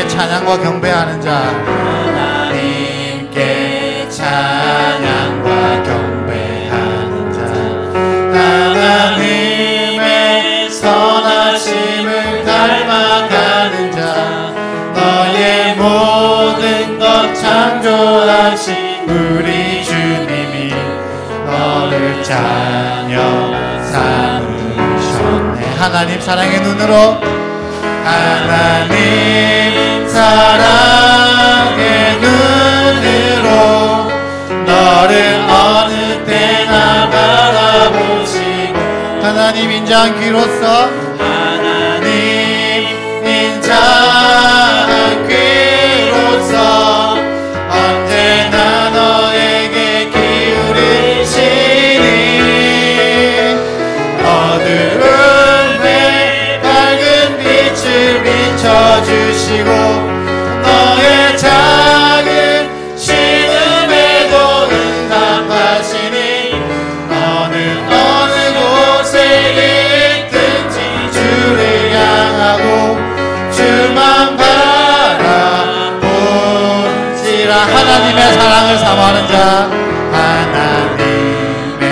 하나님께 찬양과 경배하는 자, 하나님께 찬양과 경배하는 자, 하나님의 선하심을 닮아가는 자, 너의 모든 것 창조하신 우리 주님이 너를 자녀 삼으셨네. 하나님 사랑의 눈으로, 하나님 사랑의 눈으로 너를 어느 때나 바라보시고, 하나님 인자한 귀로서, 하나님 인자한 귀로서 언제나 너에게 기울이시니, 어두움에 밝은 빛을 비춰주시고 너의 작은 신음에도 응답하시니, 어느 곳에 있든지 주를 향하고 주만 바라볼지라. 하나님의 사랑을 사모하는 자, 하나님의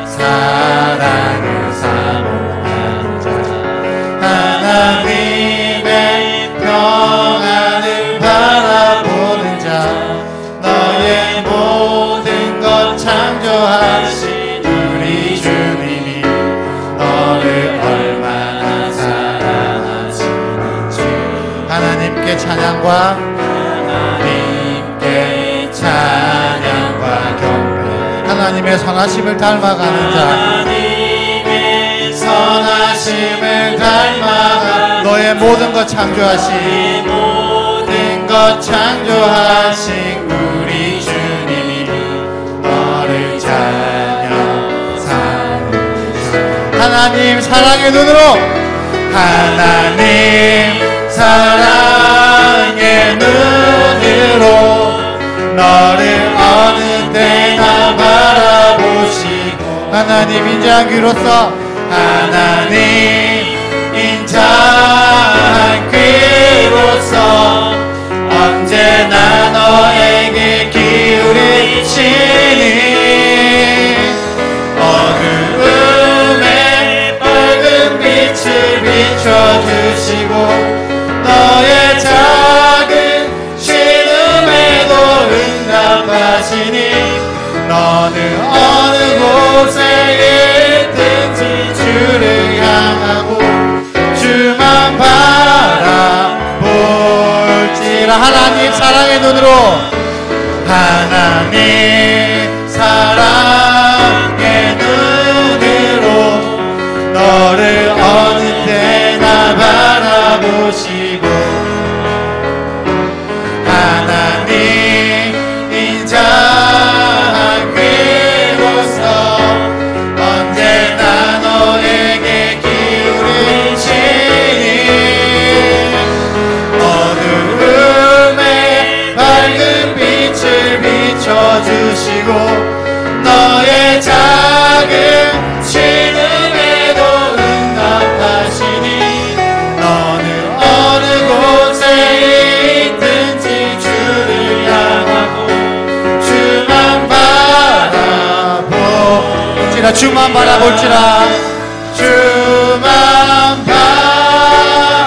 사랑을 사모하는 자, 하나님의 평안을 바라보는 자, 너의 모든 것 창조하신 우리 주님이 너를 얼마나 사랑하시는지. 하나님께 찬양과 하나님께 찬양과 경배, 하나님의 선하심을 닮아가는 자, 하나님의 선하심을 닮아가 너의 모든 것 창조하신 모든 것 창조하신 우리 주님이 너를 자녀 삼으셨네. 하나님 사랑의 눈으로, 하나님 사랑의 눈으로 너를 어느 때나 바라보시고, 하나님 인자한 귀로서, 하나님 인자한 귀로서 언제나 너에게 기울이시니, 어두움에 밝은 빛을 비춰주시고 너의 작은 신음에도 응답하시니, 너는 어느 곳에 있든지 주를 향하고 주만 바라볼지라. 하나님 사랑의 눈으로, 하나님 사랑의 눈으로 너를 어느 때나 바라보시고, 하나님 인자한 귀로서 언제나 너에게 기울이시니, 어두움에 밝은 빛을 비춰주시고 너의 작은 신음에도 응답하시니, 너는 어느 곳에 있든지 주를 향하고 주만 바라볼지라. 주만 바라볼지라. 주만 바라볼지라.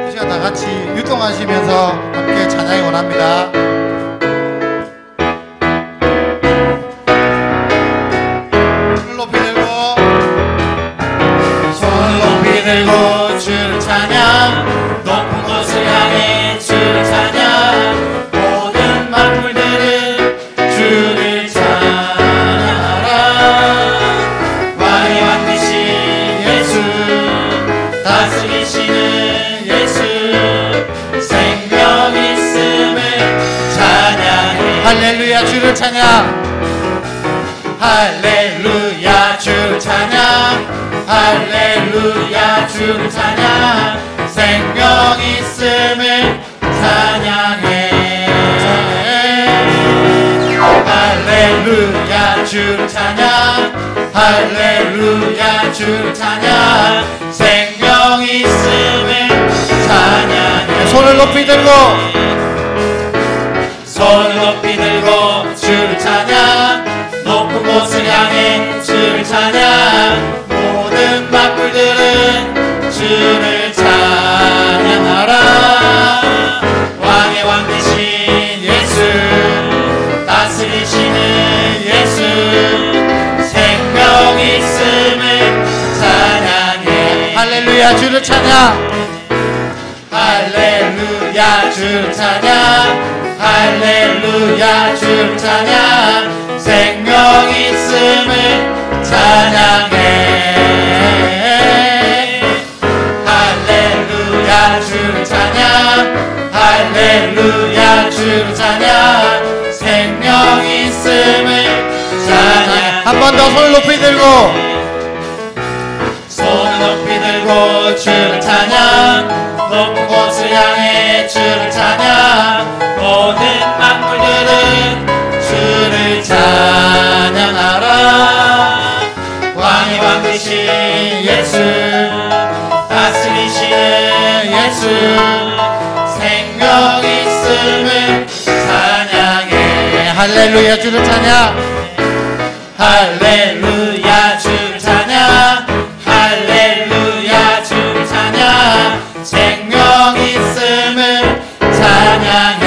이 시간 다 같이 유동하시면서 함께 찬양이 원합니다. 손 높이 들고 주를 찬양, 높은 곳을 향해 주를 찬양, 모든 만물들은 주를 찬양하라. 왕이 왕이신 예수, 다스리시는 예수, 생명 있음을 찬양해. 할렐루야 주를 찬양. 할렐루야 주를 찬양, 할렐루야 주를 찬양, 생명 있음을 찬양해. 할렐루야 주를 찬양 생명 있음을 찬양해 손을 높이 들고 손을 높이 들고 주를 찬양 높은 곳을 향해 주를 찬양 모든 만물들은 주를 찬양하라 왕의 왕 되신 예수 다스리시는 예수 생명 있음을 찬양해 할렐루야 주를 찬양 할렐루야 주를 찬양 할렐루야 주를 찬양 생명 있음을 찬양해 할렐루야 주를 찬양 할렐루야 주를 찬양 생명 있음을 찬양 한 번 더 손을 높이 들고 손을 높이 들고 주를 찬양 높은 곳을 향해 주를 찬양 모든 만물들은 주를 찬양하라 왕의 왕 되신 예수 다스리시는 예수 생명 있음을 찬양해 할렐루야 주를 찬양 할렐루야 주를 찬양 할렐루야 주를 찬양 생명 있음을 찬양해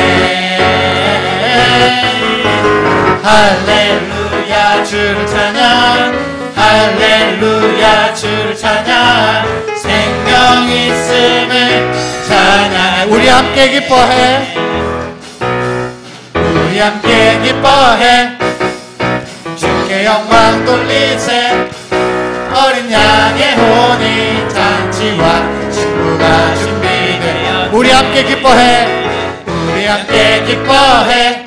할렐루야 주를 찬양 할렐루야 주를 찬양 생명 있음을 찬양해 우리 함께 기뻐해 우리 함께 기뻐해 주께 영광 돌리세 어린 양의 혼인 잔치와 신부가 준비되어 우리 함께 기뻐해 우리 함께 기뻐해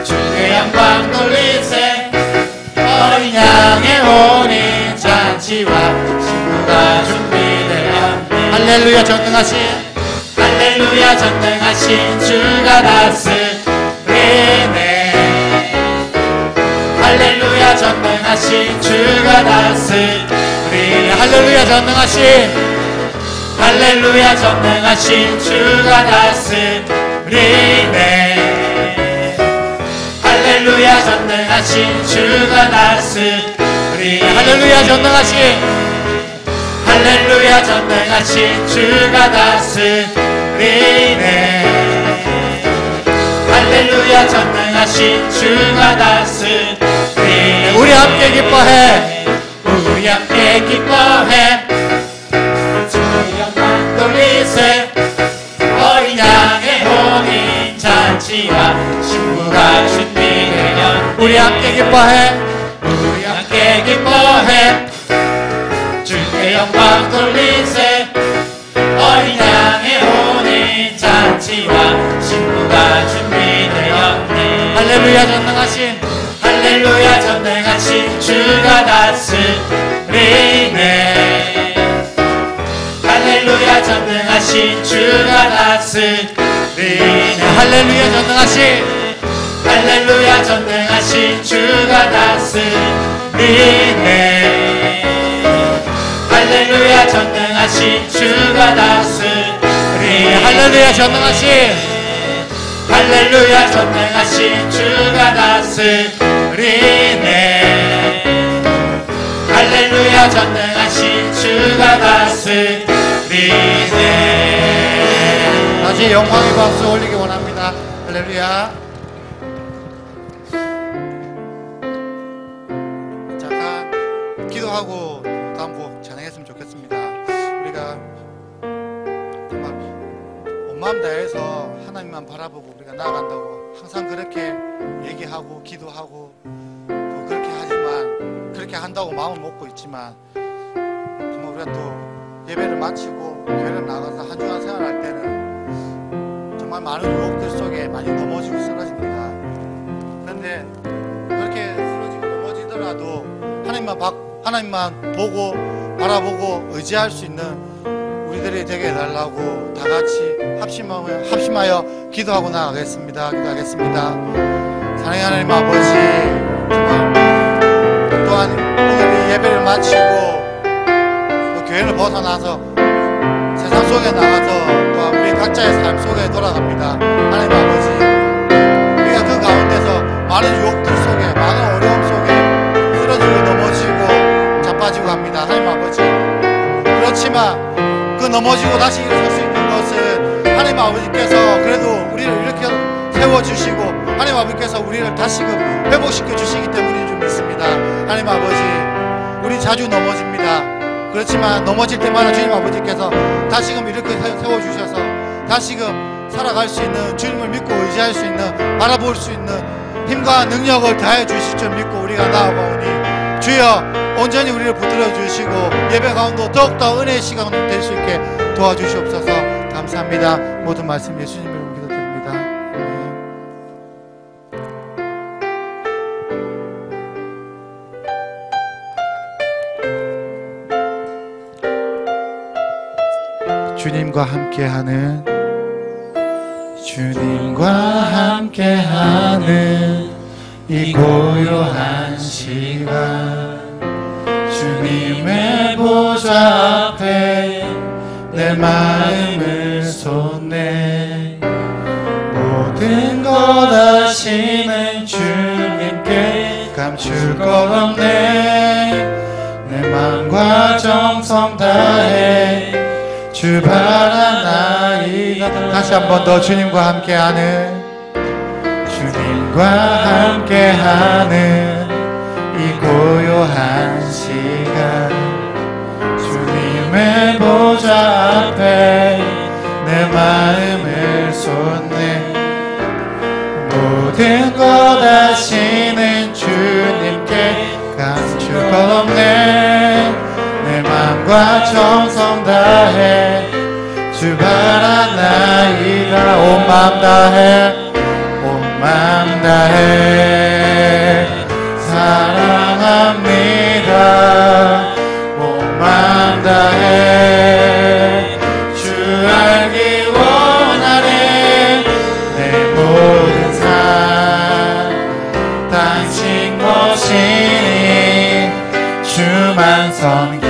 주께 영광 돌리세 어린 양의 혼인 잔치와 신부가 준비되어 할렐루야 전능하신 할렐루야 전능하신 주가 다스리네 할렐루야 전능하신 주가 다스리네 할렐루야 전능하신 할렐루야 전능하신 주가 다스리네 할렐루야 전능하신 주가 다스리네 할렐루야 전능하신 할렐루야 전능하신 주가 다스리네 할렐루야 전능하신 주가 다스리네 우리 함께 기뻐해 우리 함께 기뻐해 주의 영광 돌리세 어린 양의 혼인 잔치와 신부가 준비되면 우리 함께 기뻐해 우리 함께 기뻐해 주의 영광 돌리세 어린 양의 혼인 잔치와 신부가 준비되었네 할렐루야 전능하신 할렐루야 전능하신 주가 다스리네 할렐루야 전능하신 주가 다스리네 할렐루야 전능하신 할렐루야 전능하신 주가 다스리네 할렐루야 전능하신 주가 다스리네 할렐루야 전능하신 할렐루야 전능하신 주가 다스리네 할렐루야 전능하신 주가 다스리네 다시 영광의 박수 올리기 원합니다 할렐루야 잠깐 기도하고 다음 곡 찬양했으면 좋겠습니다 우리가 정말 온 마음 다해서 하나님만 바라보고 우리가 나아간다고 항상 그렇게 얘기하고 기도하고 또 그렇게 하지만 그렇게 한다고 마음을 먹고 있지만 정말 우리가 또 예배를 마치고 교회를 나가서 한 주간 생활할 때는 정말 많은 유혹들 속에 많이 넘어지고 쓰러집니다. 그런데 그렇게 쓰러지고 넘어지더라도 하나님만 보고 바라보고 의지할 수 있는 우리들이 되게 해달라고 다 같이 합심하여 기도하고 나가겠습니다. 기도하겠습니다. 사랑하는 하나님 아버지, 정말 또한 마치고 또 교회를 벗어나서 세상 속에 나가서 또 우리 각자의 삶 속에 돌아갑니다. 하나님 아버지, 우리가 그 가운데서 많은 유혹들 속에, 많은 어려움 속에 쓰러지고 넘어지고 자빠지고 합니다. 하나님 아버지, 그렇지만 그 넘어지고 다시 일어설 수 있는 것은 하나님 아버지께서 그래도 우리를 이렇게 세워주시고 하나님 아버지께서 우리를 다시금 회복시켜 주시기 때문인 줄 믿습니다. 하나님 아버지, 우리 자주 넘어집니다. 그렇지만 넘어질 때마다 주님 아버지께서 다시금 이렇게 세워주셔서 다시금 살아갈 수 있는, 주님을 믿고 의지할 수 있는, 바라볼 수 있는 힘과 능력을 다해 주실 줄 믿고 우리가 나아가오니 주여 온전히 우리를 붙들어 주시고 예배 가운데 더욱더 은혜의 시간 될 수 있게 도와주시옵소서. 감사합니다. 모든 말씀 예수님 이름으로 기도드립니다. 주님과 함께하는, 주님과 함께하는 이 고요한 시간, 주님의 보좌 앞에 내 마음을 쏟네. 모든 것 아시는 주님께 감출 것 없네. 내 마음과 정성 다해 주 바라나이다. 다시 한 번 더 주님과 함께하는, 주님과 함께하는 이 고요한 시간, 주님의 보좌 앞에 내 마음을 쏟네. 모든 것 아시는 주님께 감출 것 없네. 내 마음과 정성 다해 주 바라나이다. 온 마음 다해, 온 마음 다해 사랑합니다. 온 마음 다해 주 알기 원하네. 내 모든 삶 당신 것이니 주만 섬기리.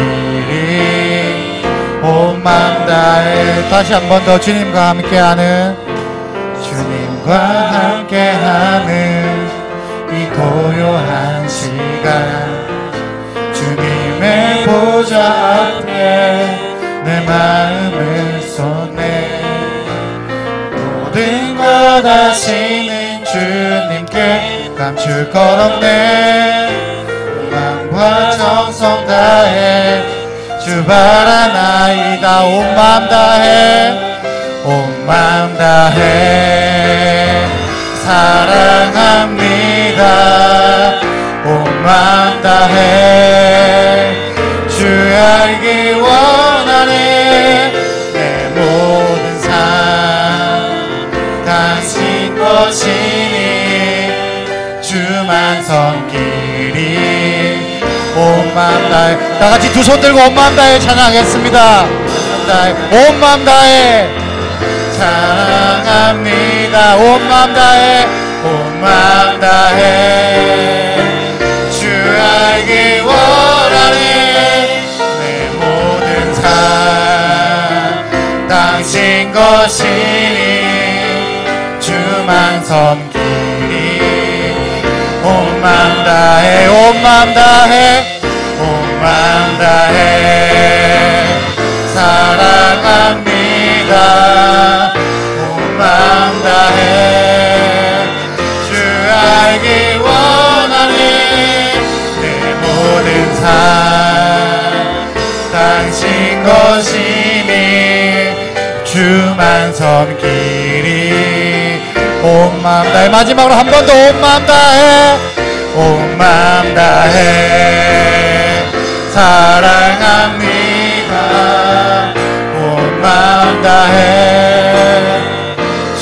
온 마음 다해. 다시 한 번 더 주님과 함께하는, 주님과 함께하는 이 고요한 시간, 주님의 보좌 앞에 내 마음을 쏟네. 모든 것 아시는 주님께 감출 것 없네. 마음과 정성 다해 주 바라나이다. 온 마음 다해, 온 마음 다해 사랑합니다. 온 마음 다해 주 알기 원하네. 내 모든 삶 당신 것이니 주만 섬기리. 온 마음 다해. 다 같이 두 손 들고 온 마음 다해 찬양하겠습니다. 온 마음 다해 사랑합니다. 온 마음 다해, 온 마음 다해 주 알기 원하네. 내 모든 삶 당신 것이니 주만 섬기리. 온 마음 다해, 온 마음 다해, 온 마음 다해 사랑합니다. 온 마음 다해 주 알기 원하네. 내 모든 삶 당신 것이니 주만 섬기리. 온 마음 다해. 마지막으로 한 번 더 온 마음 다해, 온 마음 다해 사랑합니다. 온 마음 다해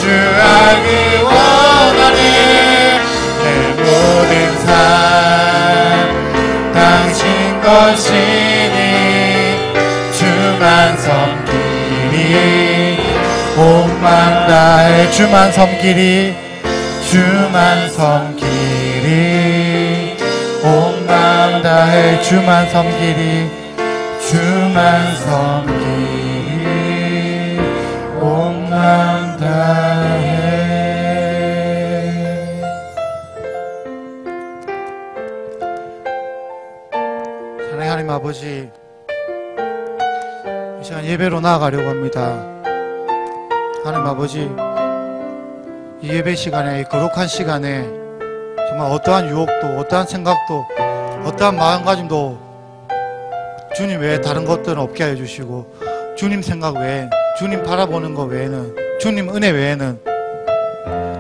주 알기 원하네. 내 모든 삶 당신 것이니 주만 섬기리. 온 마음 다해 주만 섬기리. 주만 섬기리. 온 마음 다해 다해 주만 섬기리 주만 섬기리 온 마음 다해. 사랑의 하나님 아버지, 이 시간 예배로 나아가려고 합니다. 하나님 아버지, 이 예배 시간에, 이 거룩한 시간에 정말 어떠한 유혹도, 어떠한 생각도, 어떠한 마음가짐도 주님 외에 다른 것들은 없게 하여 주시고, 주님 생각 외에, 주님 바라보는 것 외에는, 주님 은혜 외에는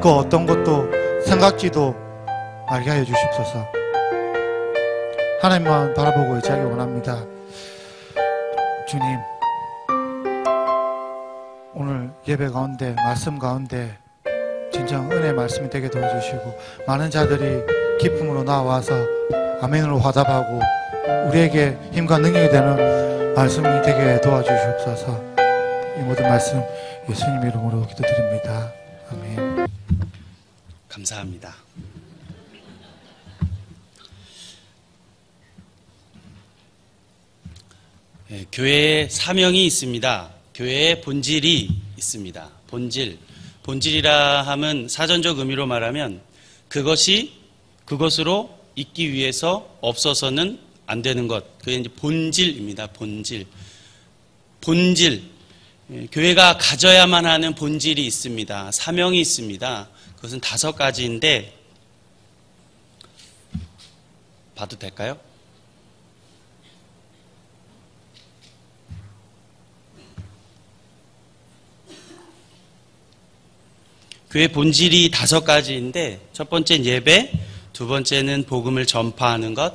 그 어떤 것도 생각지도 말게 하여 주십소서. 하나님만 바라보고 의지하기 원합니다. 주님, 오늘 예배 가운데, 말씀 가운데 진정 은혜의 말씀이 되게 도와주시고, 많은 자들이 기쁨으로 나와서 아멘으로 화답하고 우리에게 힘과 능력이 되는 말씀이 되게 도와주시옵소서. 이 모든 말씀 예수님 이름으로 기도드립니다. 아멘. 감사합니다. 교회에 사명이 있습니다. 교회에 본질이 있습니다. 본질이라 함은 사전적 의미로 말하면 그것으로 있기 위해서 없어서는 안 되는 것. 그게 이제 본질입니다. 본질. 교회가 가져야만 하는 본질이 있습니다. 사명이 있습니다. 그것은 5가지인데, 봐도 될까요? 교회 본질이 5가지인데, 첫 번째는 예배, 두 번째는 복음을 전파하는 것,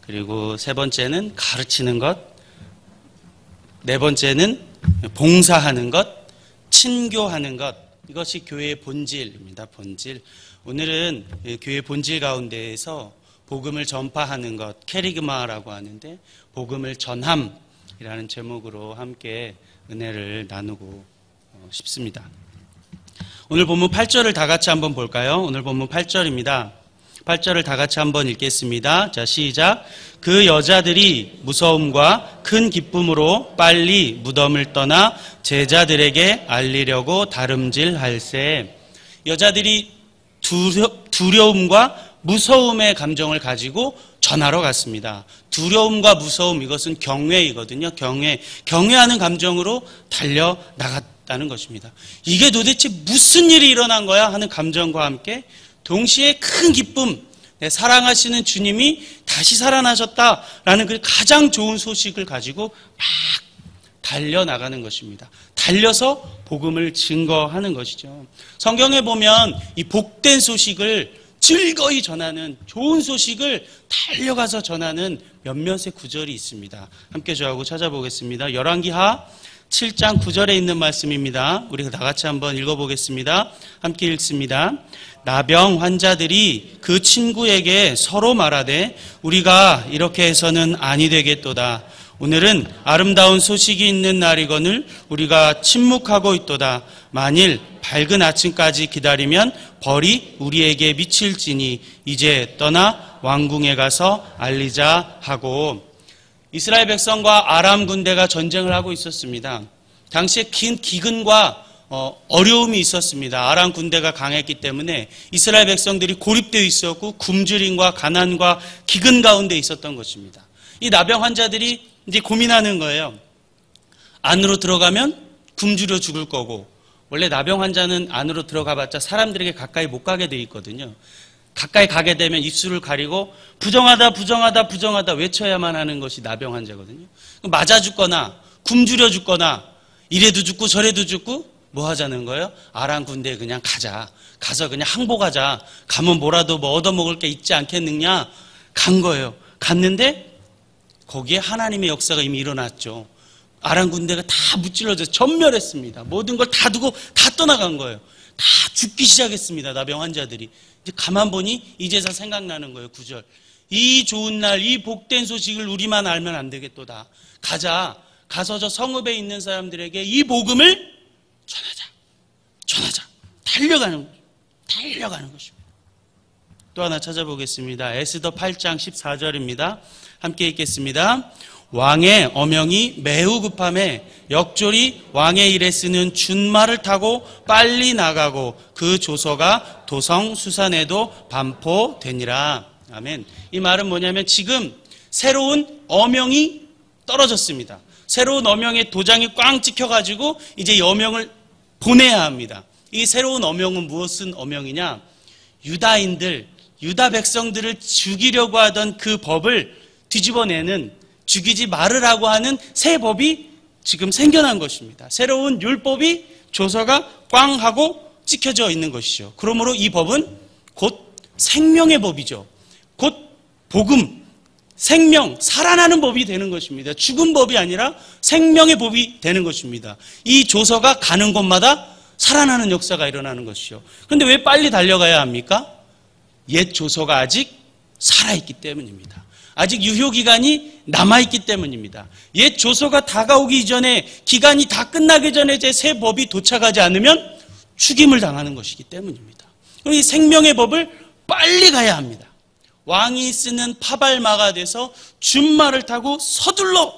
그리고 세 번째는 가르치는 것, 네 번째는 봉사하는 것, 친교하는 것. 이것이 교회의 본질입니다. 본질. 오늘은 교회 본질 가운데에서 복음을 전파하는 것, 캐리그마라고 하는데, 복음을 전함이라는 제목으로 함께 은혜를 나누고 싶습니다. 오늘 본문 8절을 다 같이 한번 볼까요? 오늘 본문 8절입니다. 8절을 다 같이 한번 읽겠습니다. 자, 시작. 그 여자들이 무서움과 큰 기쁨으로 빨리 무덤을 떠나 제자들에게 알리려고 다름질할세. 여자들이 두려움과 무서움의 감정을 가지고 전하러 갔습니다. 두려움과 무서움, 이것은 경외이거든요. 경외하는 감정으로 달려나갔다는 것입니다. 이게 도대체 무슨 일이 일어난 거야 하는 감정과 함께 동시에 큰 기쁨, 사랑하시는 주님이 다시 살아나셨다라는 그 가장 좋은 소식을 가지고 막 달려나가는 것입니다. 달려서 복음을 증거하는 것이죠. 성경에 보면 이 복된 소식을 즐거이 전하는, 좋은 소식을 달려가서 전하는 몇몇의 구절이 있습니다. 함께 저하고 찾아보겠습니다. 열왕기하 7장 9절에 있는 말씀입니다. 우리가 다 같이 한번 읽어보겠습니다. 함께 읽습니다. 나병 환자들이 그 친구에게 서로 말하되 우리가 이렇게 해서는 아니 되겠도다. 오늘은 아름다운 소식이 있는 날이거늘 우리가 침묵하고 있도다. 만일 밝은 아침까지 기다리면 벌이 우리에게 미칠지니 이제 떠나 왕궁에 가서 알리자 하고. 이스라엘 백성과 아람 군대가 전쟁을 하고 있었습니다. 당시에 긴 기근과 어려움이 있었습니다. 아람 군대가 강했기 때문에 이스라엘 백성들이 고립되어 있었고 굶주림과 가난과 기근 가운데 있었던 것입니다. 이 나병 환자들이 이제 고민하는 거예요. 안으로 들어가면 굶주려 죽을 거고, 원래 나병 환자는 안으로 들어가봤자 사람들에게 가까이 못 가게 돼 있거든요. 가까이 가게 되면 입술을 가리고 부정하다 외쳐야만 하는 것이 나병 환자거든요. 맞아 죽거나 굶주려 죽거나 이래도 죽고 저래도 죽고 뭐 하자는 거예요? 아람 군대에 그냥 가자. 가서 그냥 항복하자. 가면 뭐라도 뭐 얻어먹을 게 있지 않겠느냐? 간 거예요. 갔는데 거기에 하나님의 역사가 이미 일어났죠. 아람 군대가 다 무찔러져 전멸했습니다. 모든 걸 다 두고 다 떠나간 거예요. 다 죽기 시작했습니다. 나병 환자들이. 이제 가만 보니 이제서 생각나는 거예요. 9절. 이 좋은 날, 이 복된 소식을 우리만 알면 안 되겠도다. 가자. 가서 저 성읍에 있는 사람들에게 이 복음을 전하자. 달려가는 것입니다. 또 하나 찾아보겠습니다. 에스더 8장 14절입니다. 함께 읽겠습니다. 왕의 어명이 매우 급함에 역졸이 왕의 일에 쓰는 준말을 타고 빨리 나가고 그 조서가 도성 수산에도 반포되니라. 아멘. 이 말은 뭐냐면 지금 새로운 어명이 떨어졌습니다. 새로운 어명의 도장이 꽝 찍혀가지고 이제 이 어명을 보내야 합니다. 이 새로운 어명은 무엇은 어명이냐? 유다인들, 유다 백성들을 죽이려고 하던 그 법을 뒤집어내는, 죽이지 말으라고 하는 새 법이 지금 생겨난 것입니다. 새로운 율법이 조서가 꽝 하고 찍혀져 있는 것이죠. 그러므로 이 법은 곧 생명의 법이죠. 곧 복음, 생명, 살아나는 법이 되는 것입니다. 죽은 법이 아니라 생명의 법이 되는 것입니다. 이 조서가 가는 곳마다 살아나는 역사가 일어나는 것이죠. 그런데 왜 빨리 달려가야 합니까? 옛 조서가 아직 살아있기 때문입니다. 아직 유효기간이 남아있기 때문입니다. 옛 조서가 다가오기 이전에, 기간이 다 끝나기 전에 제 새 법이 도착하지 않으면 죽임을 당하는 것이기 때문입니다. 이 생명의 법을 빨리 가야 합니다. 왕이 쓰는 파발마가 돼서 준말을 타고 서둘러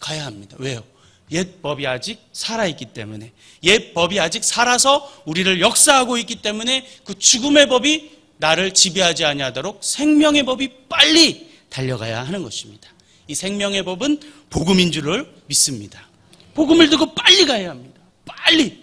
가야 합니다. 왜요? 옛 법이 아직 살아있기 때문에, 옛 법이 아직 살아서 우리를 역사하고 있기 때문에 그 죽음의 법이 나를 지배하지 아니하도록 생명의 법이 빨리 달려가야 하는 것입니다. 이 생명의 법은 복음인 줄을 믿습니다. 복음을 듣고 빨리 가야 합니다. 빨리.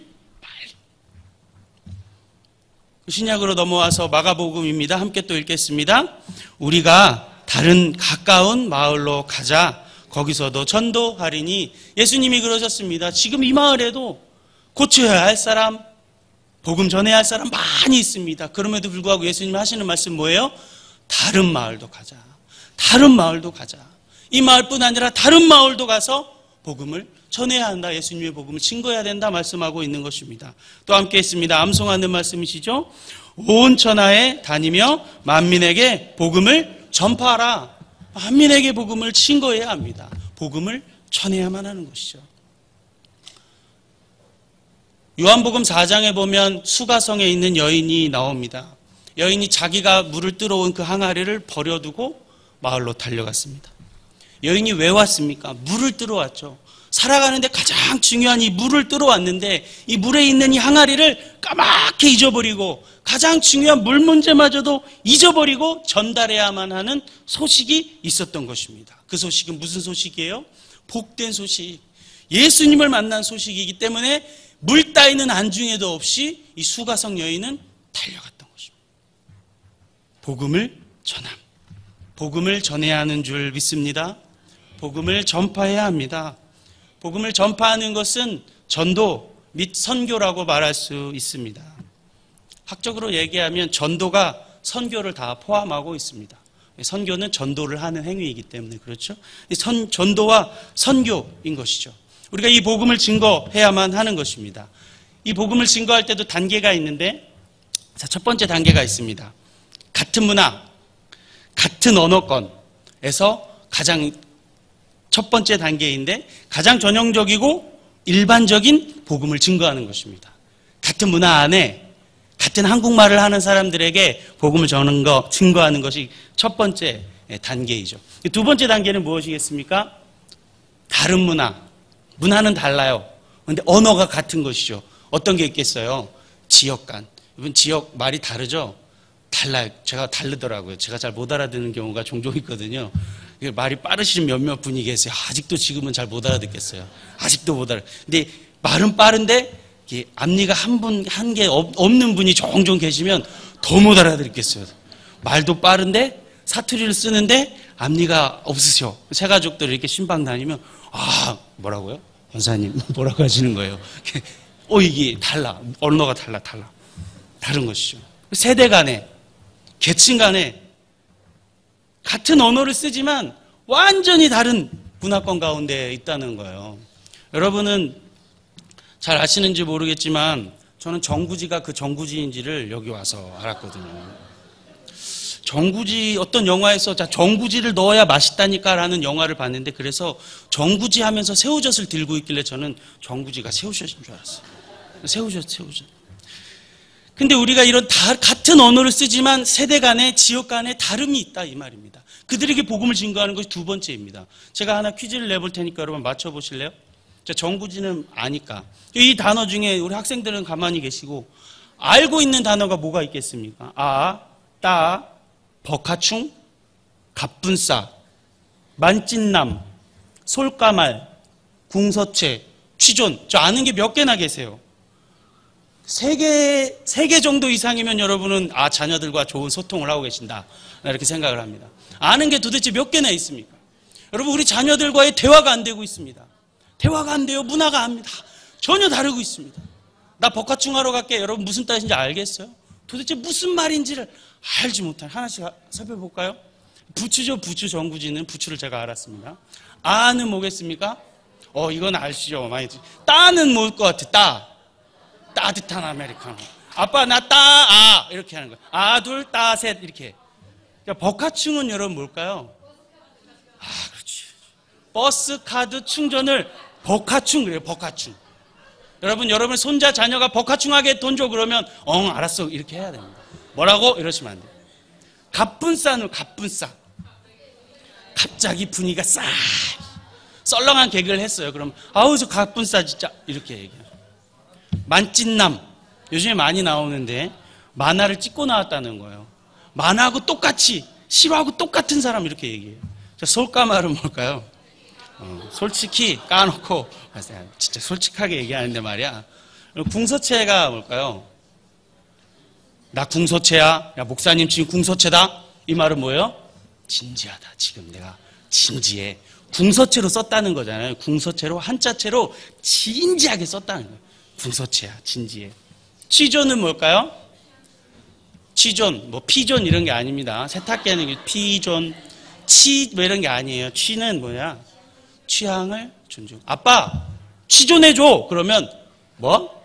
신약으로 넘어와서 마가복음입니다. 함께 또 읽겠습니다. 우리가 다른 가까운 마을로 가자. 거기서도 전도하리니. 예수님이 그러셨습니다. 지금 이 마을에도 고쳐야 할 사람, 복음 전해야 할 사람 많이 있습니다. 그럼에도 불구하고 예수님이 하시는 말씀 뭐예요? 다른 마을도 가자. 다른 마을도 가자. 이 마을뿐 아니라 다른 마을도 가서 복음을 전해야 한다. 예수님의 복음을 증거해야 된다 말씀하고 있는 것입니다. 또 함께 했습니다. 암송하는 말씀이시죠. 온 천하에 다니며 만민에게 복음을 전파하라. 만민에게 복음을 증거해야 합니다. 복음을 전해야만 하는 것이죠. 요한복음 4장에 보면 수가성에 있는 여인이 나옵니다. 여인이 자기가 물을 뜨러온 그 항아리를 버려두고 마을로 달려갔습니다. 여인이 왜 왔습니까? 물을 뜨러 왔죠. 살아가는데 가장 중요한 이 물을 뜨러 왔는데 이 물에 있는 이 항아리를 까맣게 잊어버리고 가장 중요한 물 문제마저도 잊어버리고 전달해야만 하는 소식이 있었던 것입니다. 그 소식은 무슨 소식이에요? 복된 소식. 예수님을 만난 소식이기 때문에 물 따위는 안중에도 없이 이 수가성 여인은 달려갔던 것입니다. 복음을 전함. 복음을 전해야 하는 줄 믿습니다. 복음을 전파해야 합니다. 복음을 전파하는 것은 전도 및 선교라고 말할 수 있습니다. 학적으로 얘기하면 전도가 선교를 다 포함하고 있습니다. 선교는 전도를 하는 행위이기 때문에 그렇죠. 전도와 선교인 것이죠. 우리가 이 복음을 증거해야만 하는 것입니다. 이 복음을 증거할 때도 단계가 있는데, 자, 첫 번째 단계가 있습니다. 같은 문화, 같은 언어권에서 가장 첫 번째 단계인데 가장 전형적이고 일반적인 복음을 증거하는 것입니다. 같은 문화 안에 같은 한국말을 하는 사람들에게 복음을 증거하는 것이 첫 번째 단계이죠. 두 번째 단계는 무엇이겠습니까? 다른 문화. 문화는 달라요. 그런데 언어가 같은 것이죠. 어떤 게 있겠어요? 지역 간. 이번 지역 말이 다르죠? 달라요. 제가 다르더라고요. 제가 잘 못 알아듣는 경우가 종종 있거든요. 말이 빠르신 몇몇 분이 계세요. 아직도 지금은 잘 못 알아듣겠어요. 아직도 못 알아. 근데 말은 빠른데 앞니가 한 개 없는 분이 종종 계시면 더 못 알아듣겠어요. 말도 빠른데 사투리를 쓰는데 앞니가 없으셔. 새 가족들 이렇게 신방 다니면 뭐라고요? 원사님 뭐라고 하시는 거예요? 이게 달라. 언어가 달라. 다른 것이죠. 세대 간에, 계층 간에 같은 언어를 쓰지만 완전히 다른 문화권 가운데 있다는 거예요. 여러분은 잘 아시는지 모르겠지만 저는 정구지가 그 정구지인지를 여기 와서 알았거든요. 정구지, 어떤 영화에서 정구지를 넣어야 맛있다니까 라는 영화를 봤는데, 그래서 정구지 하면서 새우젓을 들고 있길래 저는 정구지가 새우젓인 줄 알았어요. 새우젓. 근데 우리가 이런 같은 언어를 쓰지만 세대 간에 지역 간에 다름이 있다 이 말입니다. 그들에게 복음을 증거하는 것이 두 번째입니다. 제가 하나 퀴즈를 내볼 테니까 여러분 맞춰보실래요? 정구지는 아니까. 이 단어 중에 우리 학생들은 가만히 계시고 알고 있는 단어가 뭐가 있겠습니까? 아, 따, 버카충, 갑분싸, 만찢남, 솔까말, 궁서체, 취존. 저 아는 게 몇 개나 계세요? 세 개 정도 이상이면 여러분은 자녀들과 좋은 소통을 하고 계신다. 이렇게 생각을 합니다. 아는 게 도대체 몇 개나 있습니까? 여러분, 우리 자녀들과의 대화가 안 되고 있습니다. 대화가 안 돼요. 문화가 안 됩니다. 전혀 다르고 있습니다. 나 버카충 하러 갈게. 여러분 무슨 뜻인지 알겠어요? 도대체 무슨 말인지를 알지 못한 하나씩 살펴볼까요? 부추죠. 부추 정구지는 부추를 제가 알았습니다. 아는 뭐겠습니까? 이건 아시죠? 많이. 따는 뭘 것 같아? 따. 따뜻한 아메리카노. 아빠 나 따 이렇게 하는 거예요. 둘 따 셋 이렇게. 그러니까 버카충은 여러분 뭘까요? 그렇지. 버스 카드 충전을 버카충 그래요. 버카충. 여러분 손자 자녀가 버카충하게 돈 줘 그러면 알았어 이렇게 해야 됩니다. 뭐라고? 이러시면 안 돼요. 갑분싸는 갑분싸. 갑자기 분위기가 싹 썰렁한 개그를 했어요. 그럼 저 갑분싸 진짜 이렇게 얘기해요. 만찢남 요즘에 많이 나오는데 만화를 찍고 나왔다는 거예요. 만화하고 똑같이 실화하고 똑같은 사람 이렇게 얘기해요. 솔까말은 뭘까요? 솔직히 까놓고 진짜 솔직하게 얘기하는데 말이야. 궁서체가 뭘까요? 나 궁서체야. 야 목사님 지금 궁서체다. 이 말은 뭐예요? 진지하다. 지금 내가 진지해. 궁서체로 썼다는 거잖아요. 궁서체로 한자체로 진지하게 썼다는 거예요. 궁서체야. 진지해. 취존은 뭘까요? 취존, 피존 이런 게 아닙니다. 세탁기는 피존, 뭐 이런 게 아니에요. 취는 뭐야? 취향을 존중. 아빠, 취존해줘. 그러면 뭐?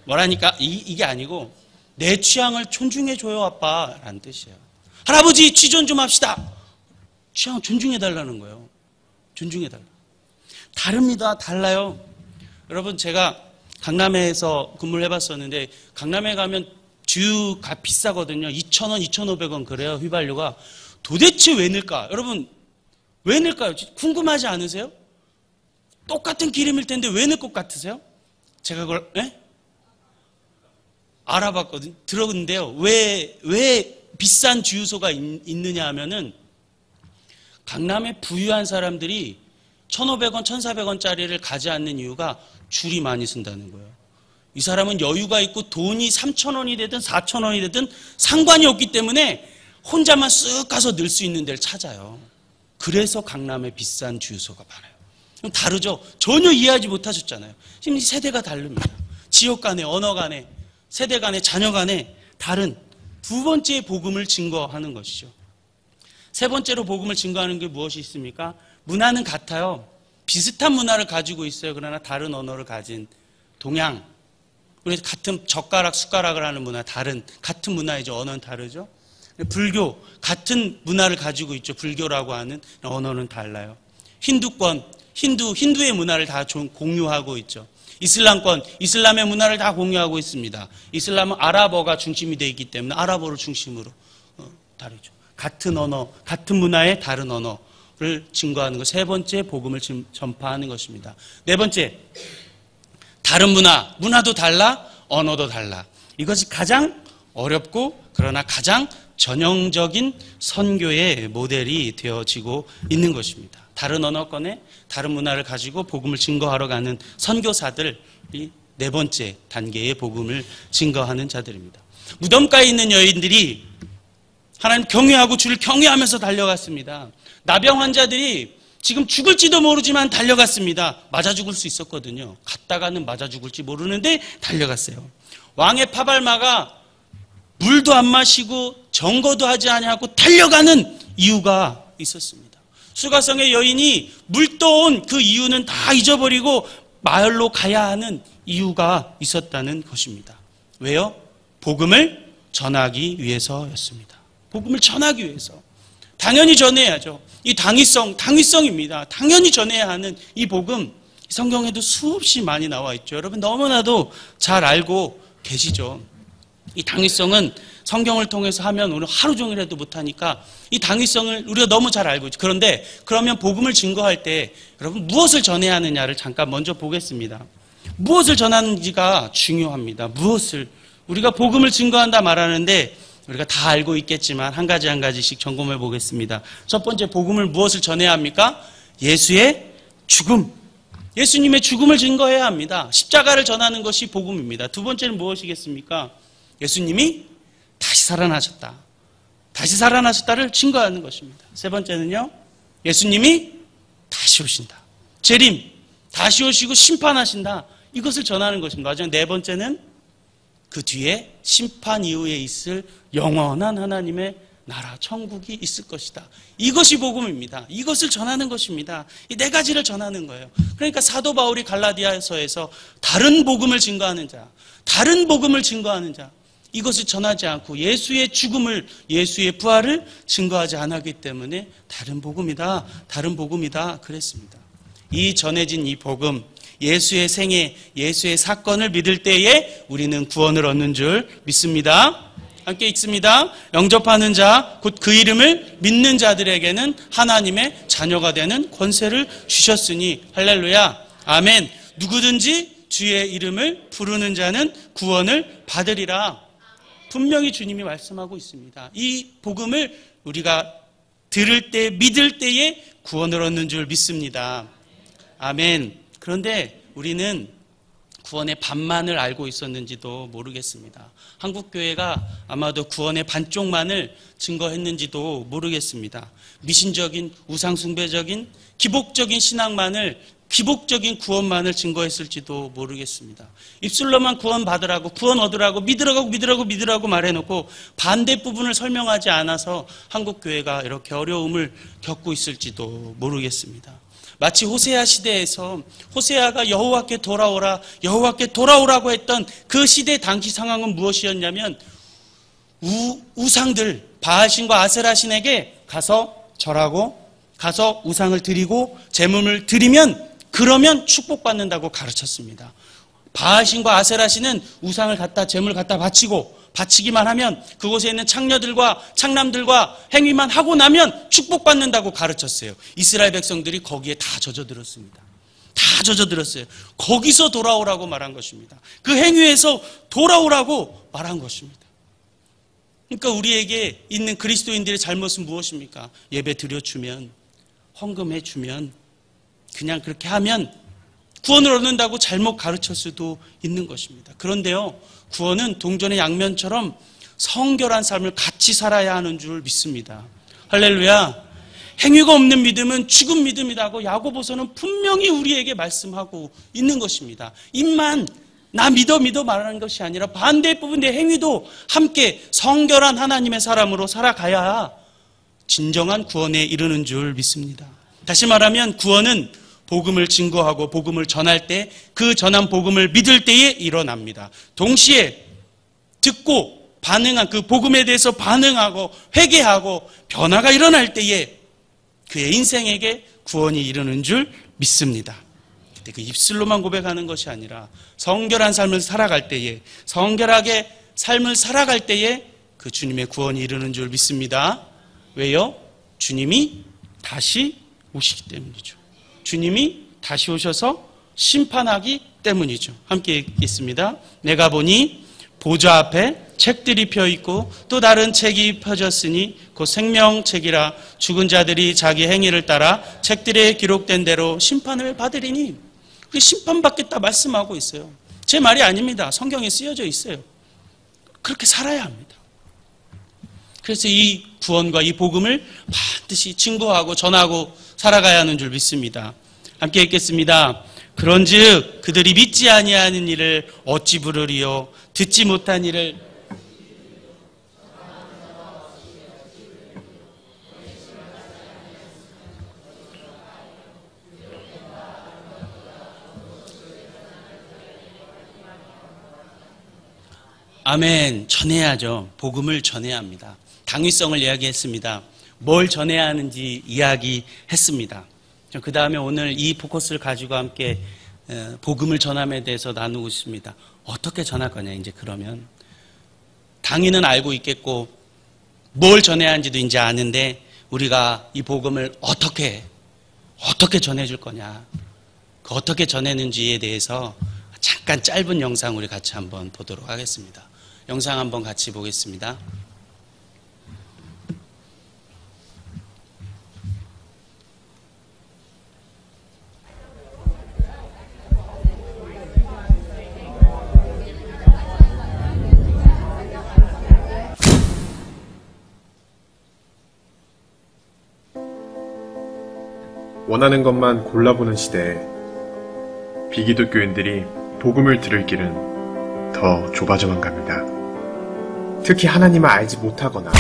뭐라니까? 이게 아니고 내 취향을 존중해줘요, 아빠. 라는 뜻이에요. 할아버지, 취존 좀 합시다. 취향을 존중해달라는 거예요. 존중해달라. 다릅니다. 달라요. 여러분, 제가 강남에서 근무를 해봤었는데 강남에 가면 주유가 비싸거든요. 2,000원, 2,500원 그래요. 휘발유가. 도대체 왜 넣을까? 여러분, 왜 넣을까요? 궁금하지 않으세요? 똑같은 기름일 텐데 왜 넣을 것 같으세요? 제가 그걸 알아봤거든요. 들었는데요. 왜 비싼 주유소가 있느냐 하면은 강남에 부유한 사람들이 1,500원, 1,400원짜리를 가지 않는 이유가 줄이 많이 쓴다는 거예요. 이 사람은 여유가 있고 돈이 3,000원이 되든 4,000원이 되든 상관이 없기 때문에 혼자만 쓱 가서 넣을 수 있는 데를 찾아요. 그래서 강남에 비싼 주유소가 많아요. 그럼 다르죠? 전혀 이해하지 못하셨잖아요. 지금 세대가 다릅니다. 지역 간에, 언어 간에, 세대 간에, 자녀 간에 다른 두 번째 복음을 증거하는 것이죠. 세 번째로 복음을 증거하는 게 무엇이 있습니까? 문화는 같아요. 비슷한 문화를 가지고 있어요. 그러나 다른 언어를 가진 동양. 우리 같은 젓가락, 숟가락을 하는 문화 같은 문화이죠. 언어는 다르죠. 불교, 같은 문화를 가지고 있죠. 불교라고 하는 언어는 달라요. 힌두권, 힌두의 문화를 다 공유하고 있죠. 이슬람권, 이슬람의 문화를 다 공유하고 있습니다. 이슬람은 아랍어가 중심이 되어 있기 때문에 아랍어를 중심으로 다르죠. 같은 언어, 같은 문화의 다른 언어를 증거하는 것. 세 번째, 복음을 전파하는 것입니다. 네 번째, 다른 문화도 달라, 언어도 달라. 이것이 가장 어렵고 그러나 가장 전형적인 선교의 모델이 되어지고 있는 것입니다. 다른 언어권에 다른 문화를 가지고 복음을 증거하러 가는 선교사들이 네 번째 단계의 복음을 증거하는 자들입니다. 무덤가에 있는 여인들이 하나님 경외하고 주를 경외하면서 달려갔습니다. 나병 환자들이 지금 죽을지도 모르지만 달려갔습니다. 맞아 죽을 수 있었거든요. 갔다가는 맞아 죽을지 모르는데 달려갔어요. 왕의 파발마가 물도 안 마시고 정거도 하지 아니하고 달려가는 이유가 있었습니다. 수가성의 여인이 물 떠온 그 이유는 다 잊어버리고 마을로 가야 하는 이유가 있었다는 것입니다. 왜요? 복음을 전하기 위해서였습니다. 복음을 전하기 위해서. 당연히 전해야죠. 이 당위성입니다. 당연히 전해야 하는 이 복음, 성경에도 수없이 많이 나와 있죠. 여러분 너무나도 잘 알고 계시죠. 이 당위성은 성경을 통해서 하면 오늘 하루 종일 해도 못하니까 이 당위성을 우리가 너무 잘 알고 있죠. 그런데 그러면 복음을 증거할 때 여러분 무엇을 전해야 하느냐를 잠깐 먼저 보겠습니다. 무엇을 전하는지가 중요합니다. 무엇을 우리가 복음을 증거한다 말하는데 우리가 다 알고 있겠지만 한 가지 한 가지씩 점검해 보겠습니다. 첫 번째, 복음을 무엇을 전해야 합니까? 예수의 죽음, 예수님의 죽음을 증거해야 합니다. 십자가를 전하는 것이 복음입니다. 두 번째는 무엇이겠습니까? 예수님이 다시 살아나셨다. 다시 살아나셨다를 증거하는 것입니다. 세 번째는요, 예수님이 다시 오신다. 재림, 다시 오시고 심판하신다. 이것을 전하는 것입니다. 마지막 네 번째는 그 뒤에 심판 이후에 있을 영원한 하나님의 나라, 천국이 있을 것이다. 이것이 복음입니다. 이것을 전하는 것입니다. 이 네 가지를 전하는 거예요. 그러니까 사도 바울이 갈라디아서에서 다른 복음을 증거하는 자, 다른 복음을 증거하는 자, 이것을 전하지 않고 예수의 죽음을, 예수의 부활을 증거하지 않았기 때문에 다른 복음이다, 다른 복음이다 그랬습니다. 이 전해진 이 복음, 예수의 생애, 예수의 사건을 믿을 때에 우리는 구원을 얻는 줄 믿습니다. 함께 읽습니다. 영접하는 자, 곧 그 이름을 믿는 자들에게는 하나님의 자녀가 되는 권세를 주셨으니 할렐루야, 아멘. 누구든지 주의 이름을 부르는 자는 구원을 받으리라. 분명히 주님이 말씀하고 있습니다. 이 복음을 우리가 들을 때, 믿을 때에 구원을 얻는 줄 믿습니다. 아멘. 그런데 우리는 구원의 반만을 알고 있었는지도 모르겠습니다. 한국교회가 아마도 구원의 반쪽만을 증거했는지도 모르겠습니다. 미신적인, 우상숭배적인, 기복적인 신앙만을, 기복적인 구원만을 증거했을지도 모르겠습니다. 입술로만 구원 받으라고, 구원 얻으라고, 믿으라고 말해놓고 반대 부분을 설명하지 않아서 한국교회가 이렇게 어려움을 겪고 있을지도 모르겠습니다. 마치 호세아 시대에서 호세아가 여호와께 돌아오라, 여호와께 돌아오라고 했던 그 시대 당시 상황은 무엇이었냐면 우상들, 바알신과 아세라신에게 가서 절하고 가서 우상을 드리고 제물을 드리면 그러면 축복받는다고 가르쳤습니다. 바알신과 아세라신은 우상을 갖다, 제물을 갖다 바치기만 하면, 그곳에 있는 창녀들과 창남들과 행위만 하고 나면 축복받는다고 가르쳤어요. 이스라엘 백성들이 거기에 다 젖어들었습니다. 다 젖어들었어요. 거기서 돌아오라고 말한 것입니다. 그 행위에서 돌아오라고 말한 것입니다. 그러니까 우리에게 있는 그리스도인들의 잘못은 무엇입니까? 예배 드려주면, 헌금해 주면, 그냥 그렇게 하면 구원을 얻는다고 잘못 가르칠 수도 있는 것입니다. 그런데요, 구원은 동전의 양면처럼 성결한 삶을 같이 살아야 하는 줄 믿습니다. 할렐루야. 행위가 없는 믿음은 죽은 믿음이라고 야고보서는 분명히 우리에게 말씀하고 있는 것입니다. 입만 나 믿어 말하는 것이 아니라 반대 부분 내 행위도 함께 성결한 하나님의 사람으로 살아가야 진정한 구원에 이르는 줄 믿습니다. 다시 말하면 구원은 복음을 증거하고 복음을 전할 때, 그 전한 복음을 믿을 때에 일어납니다. 동시에 듣고 반응한 그 복음에 대해서 반응하고 회개하고 변화가 일어날 때에 그의 인생에게 구원이 이르는 줄 믿습니다. 그때 그 입술로만 고백하는 것이 아니라 성결한 삶을 살아갈 때에, 성결하게 삶을 살아갈 때에 그 주님의 구원이 이르는 줄 믿습니다. 왜요? 주님이 다시 오시기 때문이죠. 주님이 다시 오셔서 심판하기 때문이죠. 함께 읽겠습니다. 내가 보니 보좌 앞에 책들이 펴있고 또 다른 책이 펴졌으니 곧 생명책이라, 죽은 자들이 자기 행위를 따라 책들에 기록된 대로 심판을 받으리니, 심판받겠다 말씀하고 있어요. 제 말이 아닙니다. 성경에 쓰여져 있어요. 그렇게 살아야 합니다. 그래서 이 구원과 이 복음을 반드시 증거하고 전하고 살아가야 하는 줄 믿습니다. 함께 읽겠습니다. 그런즉 그들이 믿지 아니하는 일을 어찌 부르리요? 듣지 못한 일을 아멘. 전해야죠. 복음을 전해야 합니다. 당위성을 이야기했습니다. 뭘 전해야 하는지 이야기했습니다. 그 다음에 오늘 이 포커스를 가지고 함께 복음을 전함에 대해서 나누고 있습니다. 어떻게 전할 거냐, 이제 그러면. 당인은 알고 있겠고, 뭘 전해야 하는지도 이제 아는데, 우리가 이 복음을 어떻게 전해줄 거냐. 그 어떻게 전했는지에 대해서 잠깐 짧은 영상 우리 같이 한번 보도록 하겠습니다. 영상 한번 같이 보겠습니다. 원하는 것만 골라보는 시대에 비기독교인들이 복음을 들을 길은 더 좁아져만 갑니다. 특히 하나님을 알지 못하거나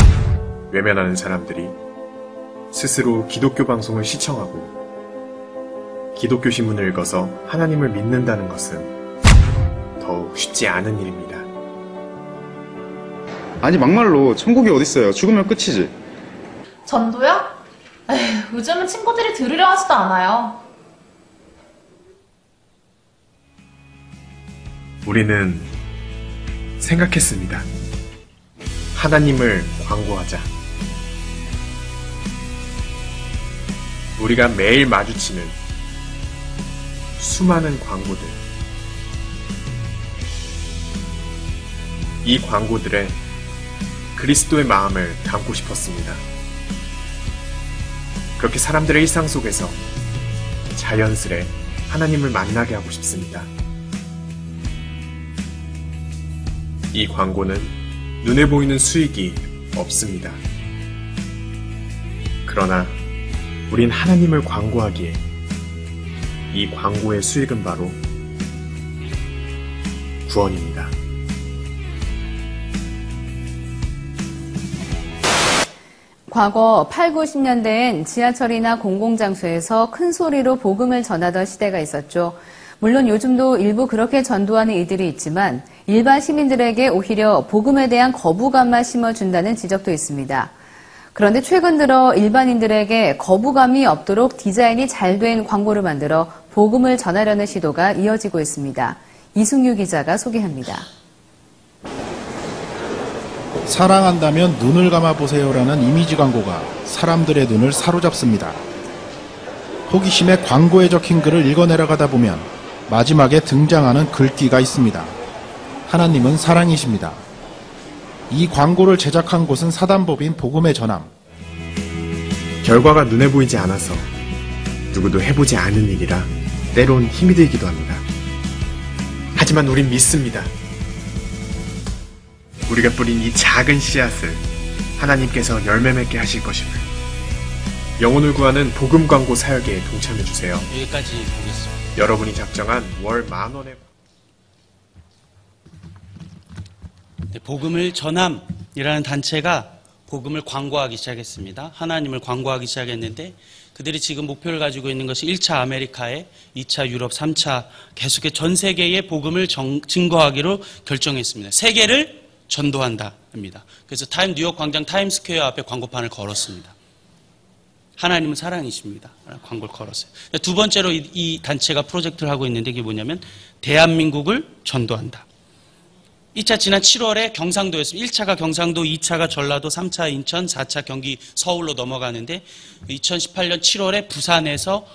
외면하는 사람들이 스스로 기독교 방송을 시청하고 기독교 신문을 읽어서 하나님을 믿는다는 것은 더욱 쉽지 않은 일입니다. 아니 막말로 천국이 어딨어요. 죽으면 끝이지. 전도요? 에휴, 요즘은 친구들이 들으려 하지도 않아요. 우리는 생각했습니다. 하나님을 광고하자. 우리가 매일 마주치는 수많은 광고들. 이 광고들에 그리스도의 마음을 담고 싶었습니다. 그렇게 사람들의 일상 속에서 자연스레 하나님을 만나게 하고 싶습니다. 이 광고는 눈에 보이는 수익이 없습니다. 그러나 우린 하나님을 광고하기에 이 광고의 수익은 바로 구원입니다. 과거 8, 90년대엔 지하철이나 공공장소에서 큰 소리로 복음을 전하던 시대가 있었죠. 물론 요즘도 일부 그렇게 전도하는 이들이 있지만 일반 시민들에게 오히려 복음에 대한 거부감만 심어준다는 지적도 있습니다. 그런데 최근 들어 일반인들에게 거부감이 없도록 디자인이 잘 된 광고를 만들어 복음을 전하려는 시도가 이어지고 있습니다. 이승유 기자가 소개합니다. 사랑한다면 눈을 감아보세요라는 이미지 광고가 사람들의 눈을 사로잡습니다. 호기심에 광고에 적힌 글을 읽어내려가다 보면 마지막에 등장하는 글귀가 있습니다. 하나님은 사랑이십니다. 이 광고를 제작한 곳은 사단법인 복음의 전함. 결과가 눈에 보이지 않아서 누구도 해보지 않은 일이라 때론 힘이 들기도 합니다. 하지만 우린 믿습니다. 우리가 뿌린 이 작은 씨앗을 하나님께서 열매 맺게 하실 것임을. 영혼을 구하는 복음 광고 사역에 동참해주세요. 여기까지 보겠습니다. 여러분이 작정한 월 10,000원의 복음을 전함이라는 단체가 복음을 광고하기 시작했습니다. 하나님을 광고하기 시작했는데 그들이 지금 목표를 가지고 있는 것이 1차 아메리카에 2차 유럽, 3차 계속해 전 세계에 복음을 증거하기로 결정했습니다. 세계를 전도한다 합니다. 그래서 뉴욕 광장 타임스퀘어 앞에 광고판을 걸었습니다. 하나님은 사랑이십니다. 광고를 걸었어요. 두 번째로 이 단체가 프로젝트를 하고 있는데 이게 뭐냐면 대한민국을 전도한다. 2차 지난 7월에 경상도였습니다. 1차가 경상도, 2차가 전라도, 3차 인천, 4차 경기 서울로 넘어가는데 2018년 7월에 부산에서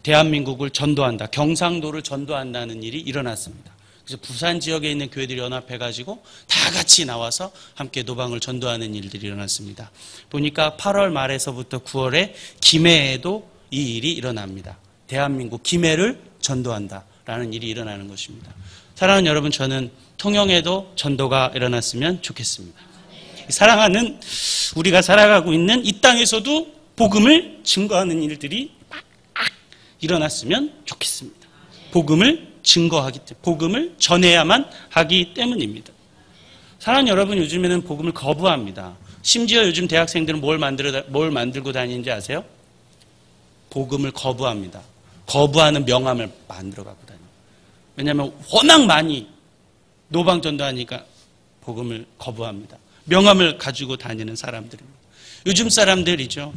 대한민국을 전도한다. 경상도를 전도한다는 일이 일어났습니다. 그래서 부산 지역에 있는 교회들이 연합해가지고 다 같이 나와서 함께 노방을 전도하는 일들이 일어났습니다. 보니까 8월 말에서부터 9월에 김해에도 이 일이 일어납니다. 대한민국 김해를 전도한다라는 일이 일어나는 것입니다. 사랑하는 여러분, 저는 통영에도 전도가 일어났으면 좋겠습니다. 사랑하는 우리가 살아가고 있는 이 땅에서도 복음을 증거하는 일들이 일어났으면 좋겠습니다. 복음을 증거하기 때문에, 복음을 전해야만 하기 때문입니다. 사랑하는 여러분, 요즘에는 복음을 거부합니다. 심지어 요즘 대학생들은 뭘 만들고 다니는지 아세요? 복음을 거부합니다. 거부하는 명함을 만들어 갖고 다녀요. 왜냐하면 워낙 많이 노방 전도하니까 복음을 거부합니다. 명함을 가지고 다니는 사람들입니다. 요즘 사람들이죠.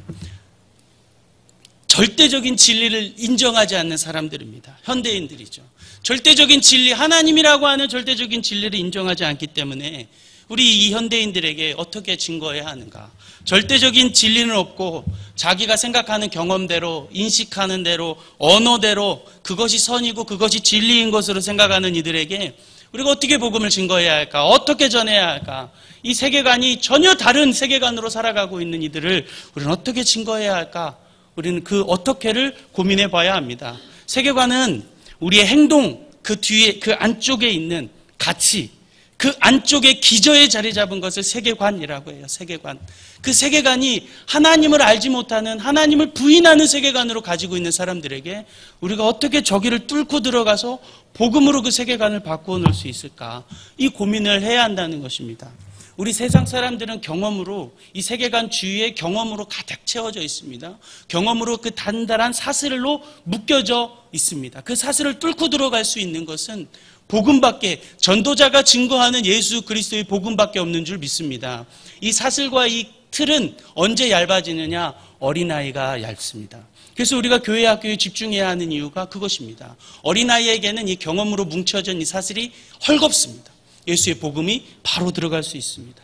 절대적인 진리를 인정하지 않는 사람들입니다. 현대인들이죠. 절대적인 진리, 하나님이라고 하는 절대적인 진리를 인정하지 않기 때문에 우리 이 현대인들에게 어떻게 증거해야 하는가? 절대적인 진리는 없고 자기가 생각하는 경험대로, 인식하는 대로, 언어대로 그것이 선이고 그것이 진리인 것으로 생각하는 이들에게 우리가 어떻게 복음을 증거해야 할까? 어떻게 전해야 할까? 이 세계관이 전혀 다른 세계관으로 살아가고 있는 이들을 우리는 어떻게 증거해야 할까? 우리는 그 어떻게를 고민해 봐야 합니다. 세계관은 우리의 행동, 그 뒤에, 그 안쪽에 있는 가치, 그 안쪽에 기저에 자리 잡은 것을 세계관이라고 해요. 세계관. 그 세계관이 하나님을 알지 못하는, 하나님을 부인하는 세계관으로 가지고 있는 사람들에게 우리가 어떻게 저기를 뚫고 들어가서 복음으로 그 세계관을 바꾸어 놓을 수 있을까? 이 고민을 해야 한다는 것입니다. 우리 세상 사람들은 경험으로, 이 세계관 주위에 경험으로 가득 채워져 있습니다. 경험으로 그 단단한 사슬로 묶여져 있습니다. 그 사슬을 뚫고 들어갈 수 있는 것은 복음밖에, 전도자가 증거하는 예수 그리스도의 복음밖에 없는 줄 믿습니다. 이 사슬과 이 틀은 언제 얇아지느냐? 어린아이가 얇습니다. 그래서 우리가 교회 학교에 집중해야 하는 이유가 그것입니다. 어린아이에게는 이 경험으로 뭉쳐진 이 사슬이 헐겁습니다. 예수의 복음이 바로 들어갈 수 있습니다.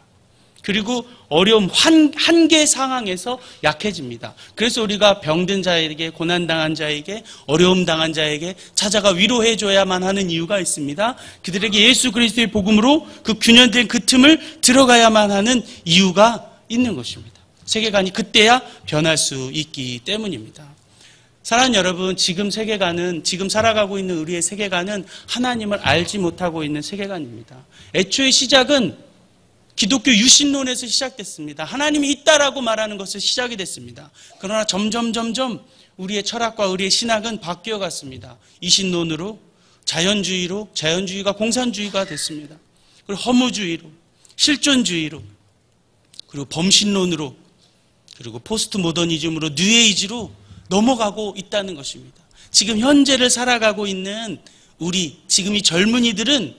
그리고 어려움, 한계 상황에서 약해집니다. 그래서 우리가 병든 자에게, 고난당한 자에게, 어려움 당한 자에게 찾아가 위로해줘야만 하는 이유가 있습니다. 그들에게 예수 그리스도의 복음으로 그 균열된 그 틈을 들어가야만 하는 이유가 있는 것입니다. 세계관이 그때야 변할 수 있기 때문입니다. 사랑하는 여러분, 지금 세계관은, 지금 살아가고 있는 우리의 세계관은 하나님을 알지 못하고 있는 세계관입니다. 애초의 시작은 기독교 유신론에서 시작됐습니다. 하나님이 있다라고 말하는 것을 시작이 됐습니다. 그러나 점점 우리의 철학과 우리의 신학은 바뀌어 갔습니다. 이신론으로, 자연주의로, 자연주의가 공산주의가 됐습니다. 그리고 허무주의로, 실존주의로, 그리고 범신론으로, 그리고 포스트 모더니즘으로, 뉴에이지로 넘어가고 있다는 것입니다. 지금 현재를 살아가고 있는 우리, 지금 이 젊은이들은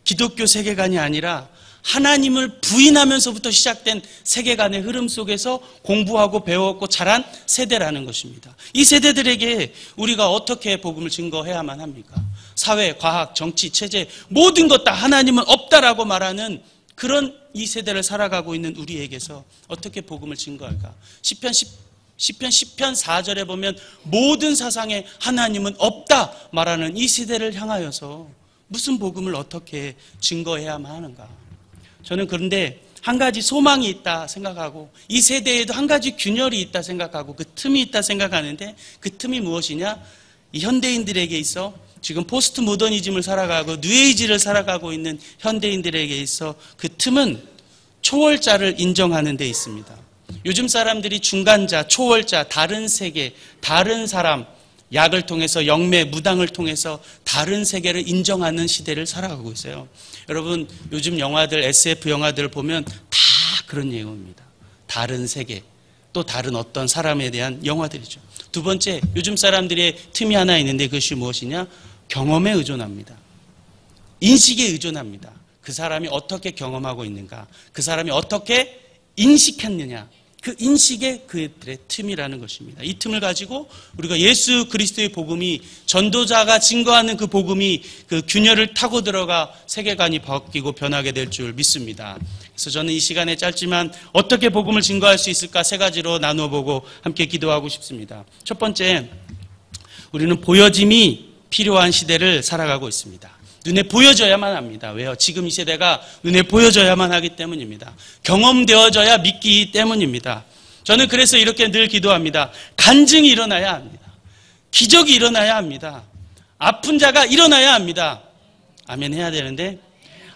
기독교 세계관이 아니라 하나님을 부인하면서부터 시작된 세계관의 흐름 속에서 공부하고 배웠고 자란 세대라는 것입니다. 이 세대들에게 우리가 어떻게 복음을 증거해야만 합니까? 사회, 과학, 정치, 체제 모든 것 다 하나님은 없다라고 말하는 그런 이 세대를 살아가고 있는 우리에게서 어떻게 복음을 증거할까? 시편 10편 4절에 보면 모든 사상에 하나님은 없다 말하는 이 세대를 향하여서 무슨 복음을 어떻게 증거해야만 하는가? 저는 그런데 한 가지 소망이 있다 생각하고 이 세대에도 한 가지 균열이 있다 생각하고 그 틈이 있다 생각하는데 그 틈이 무엇이냐? 이 현대인들에게 있어 지금 포스트 모더니즘을 살아가고 뉴에이지를 살아가고 있는 현대인들에게 있어 그 틈은 초월자를 인정하는 데 있습니다. 요즘 사람들이 중간자, 초월자, 다른 세계, 다른 사람, 약을 통해서 영매, 무당을 통해서 다른 세계를 인정하는 시대를 살아가고 있어요. 여러분, 요즘 영화들, SF 영화들을 보면 다 그런 내용입니다. 다른 세계, 또 다른 어떤 사람에 대한 영화들이죠. 두 번째, 요즘 사람들의 틈이 하나 있는데 그것이 무엇이냐? 경험에 의존합니다. 인식에 의존합니다. 그 사람이 어떻게 경험하고 있는가? 그 사람이 어떻게 인식했느냐? 그 인식의 그들의 틈이라는 것입니다. 이 틈을 가지고 우리가 예수 그리스도의 복음이, 전도자가 증거하는 그 복음이 그 균열을 타고 들어가 세계관이 바뀌고 변하게 될 줄 믿습니다. 그래서 저는 이 시간에 짧지만 어떻게 복음을 증거할 수 있을까 세 가지로 나눠보고 함께 기도하고 싶습니다. 첫 번째, 우리는 보여짐이 필요한 시대를 살아가고 있습니다. 눈에 보여져야만 합니다. 왜요? 지금 이 세대가 눈에 보여져야만 하기 때문입니다. 경험되어져야 믿기 때문입니다. 저는 그래서 이렇게 늘 기도합니다. 간증이 일어나야 합니다. 기적이 일어나야 합니다. 아픈 자가 일어나야 합니다. 아멘 해야 되는데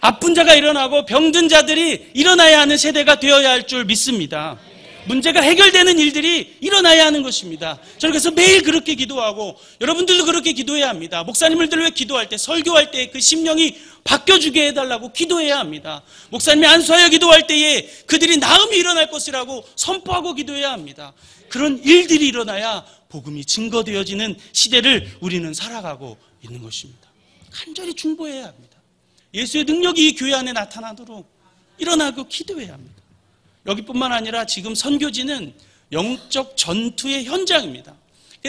아픈 자가 일어나고 병든 자들이 일어나야 하는 세대가 되어야 할 줄 믿습니다. 문제가 해결되는 일들이 일어나야 하는 것입니다. 저는 그래서 매일 그렇게 기도하고 여러분들도 그렇게 기도해야 합니다. 목사님들 왜 기도할 때, 설교할 때 그 심령이 바뀌어주게 해달라고 기도해야 합니다. 목사님이 안수하여 기도할 때에 그들이 나음이 일어날 것이라고 선포하고 기도해야 합니다. 그런 일들이 일어나야 복음이 증거되어지는 시대를 우리는 살아가고 있는 것입니다. 간절히 중보해야 합니다. 예수의 능력이 이 교회 안에 나타나도록 일어나고 기도해야 합니다. 여기뿐만 아니라 지금 선교지는 영적 전투의 현장입니다.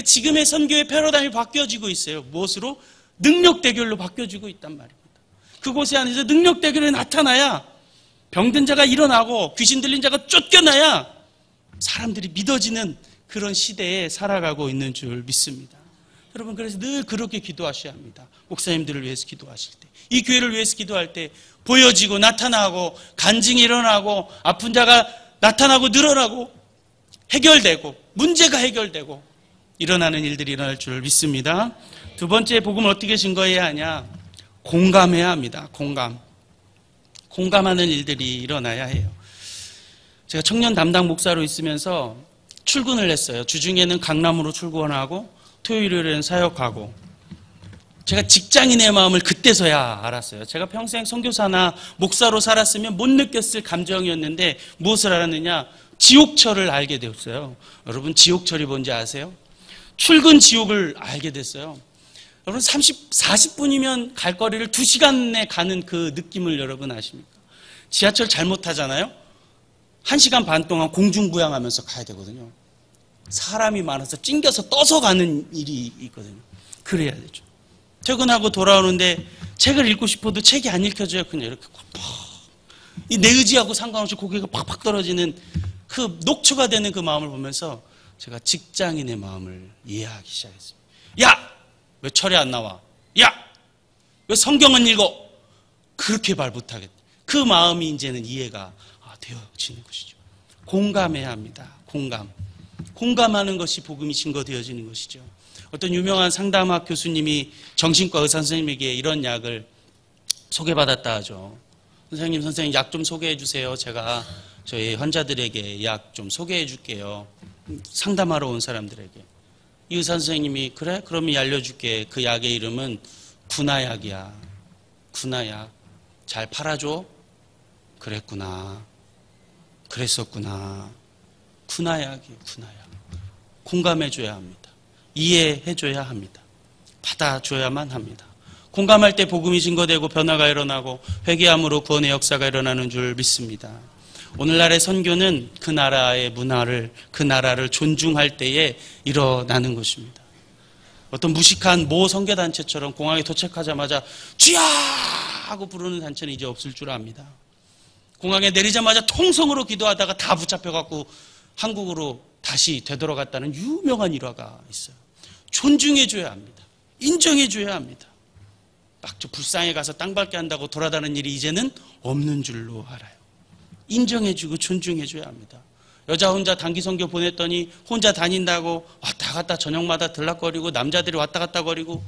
지금의 선교의 패러다임이 바뀌어지고 있어요. 무엇으로? 능력 대결로 바뀌어지고 있단 말입니다. 그곳에 안에서 능력 대결이 나타나야 병든 자가 일어나고 귀신 들린 자가 쫓겨나야 사람들이 믿어지는 그런 시대에 살아가고 있는 줄 믿습니다. 여러분, 그래서 늘 그렇게 기도하셔야 합니다. 목사님들을 위해서 기도하실 때, 이 교회를 위해서 기도할 때 보여지고 나타나고 간증이 일어나고 아픈 자가 나타나고 늘어나고 해결되고 문제가 해결되고 일어나는 일들이 일어날 줄 믿습니다. 두 번째, 복음을 어떻게 증거해야 하냐? 공감해야 합니다. 공감하는 일들이 일어나야 해요. 제가 청년 담당 목사로 있으면서 출근을 했어요. 주중에는 강남으로 출근하고 토요일에는 사역하고. 제가 직장인의 마음을 그때서야 알았어요. 제가 평생 선교사나 목사로 살았으면 못 느꼈을 감정이었는데 무엇을 알았느냐? 지옥철을 알게 되었어요. 여러분, 지옥철이 뭔지 아세요? 출근 지옥을 알게 됐어요. 여러분, 40분이면 갈 거리를 2시간에 가는 그 느낌을 여러분 아십니까? 지하철 잘못 타잖아요? 1시간 반 동안 공중부양하면서 가야 되거든요. 사람이 많아서 찡겨서 떠서 가는 일이 있거든요. 그래야 되죠. 퇴근하고 돌아오는데 책을 읽고 싶어도 책이 안 읽혀져요. 그냥 이렇게 내 의지하고 상관없이 고개가 팍팍 떨어지는 그 녹초가 되는 그 마음을 보면서 제가 직장인의 마음을 이해하기 시작했습니다. 야! 왜 철회 안 나와? 야! 왜 성경은 읽어? 그렇게 말 못하겠다. 그 마음이 이제는 이해가 되어지는 것이죠. 공감해야 합니다. 공감하는 것이 복음이 증거되어지는 것이죠. 어떤 유명한 상담학 교수님이 정신과 의사 선생님에게 이런 약을 소개받았다 하죠. 선생님 약 좀 소개해 주세요. 제가 저희 환자들에게 약 좀 소개해 줄게요. 상담하러 온 사람들에게. 이 의사 선생님이 그래? 그럼 알려줄게. 그 약의 이름은 군화약이야. 군화약. 잘 팔아줘? 그랬구나. 그랬었구나. 군화약이에요. 군화약. 공감해줘야 합니다. 이해해줘야 합니다. 받아줘야만 합니다. 공감할 때 복음이 증거되고 변화가 일어나고 회개함으로 구원의 역사가 일어나는 줄 믿습니다. 오늘날의 선교는 그 나라의 문화를, 그 나라를 존중할 때에 일어나는 것입니다. 어떤 무식한 모 선교단체처럼 공항에 도착하자마자 주야! 하고 부르는 단체는 이제 없을 줄 압니다. 공항에 내리자마자 통성으로 기도하다가 다 붙잡혀갖고 한국으로 다시 되돌아갔다는 유명한 일화가 있어요. 존중해줘야 합니다. 인정해줘야 합니다. 막 저 불상에 가서 땅 밟게 한다고 돌아다니는 일이 이제는 없는 줄로 알아요. 인정해주고 존중해줘야 합니다. 여자 혼자 단기 선교 보냈더니 혼자 다닌다고 왔다 갔다 저녁마다 들락거리고 남자들이 왔다 갔다 거리고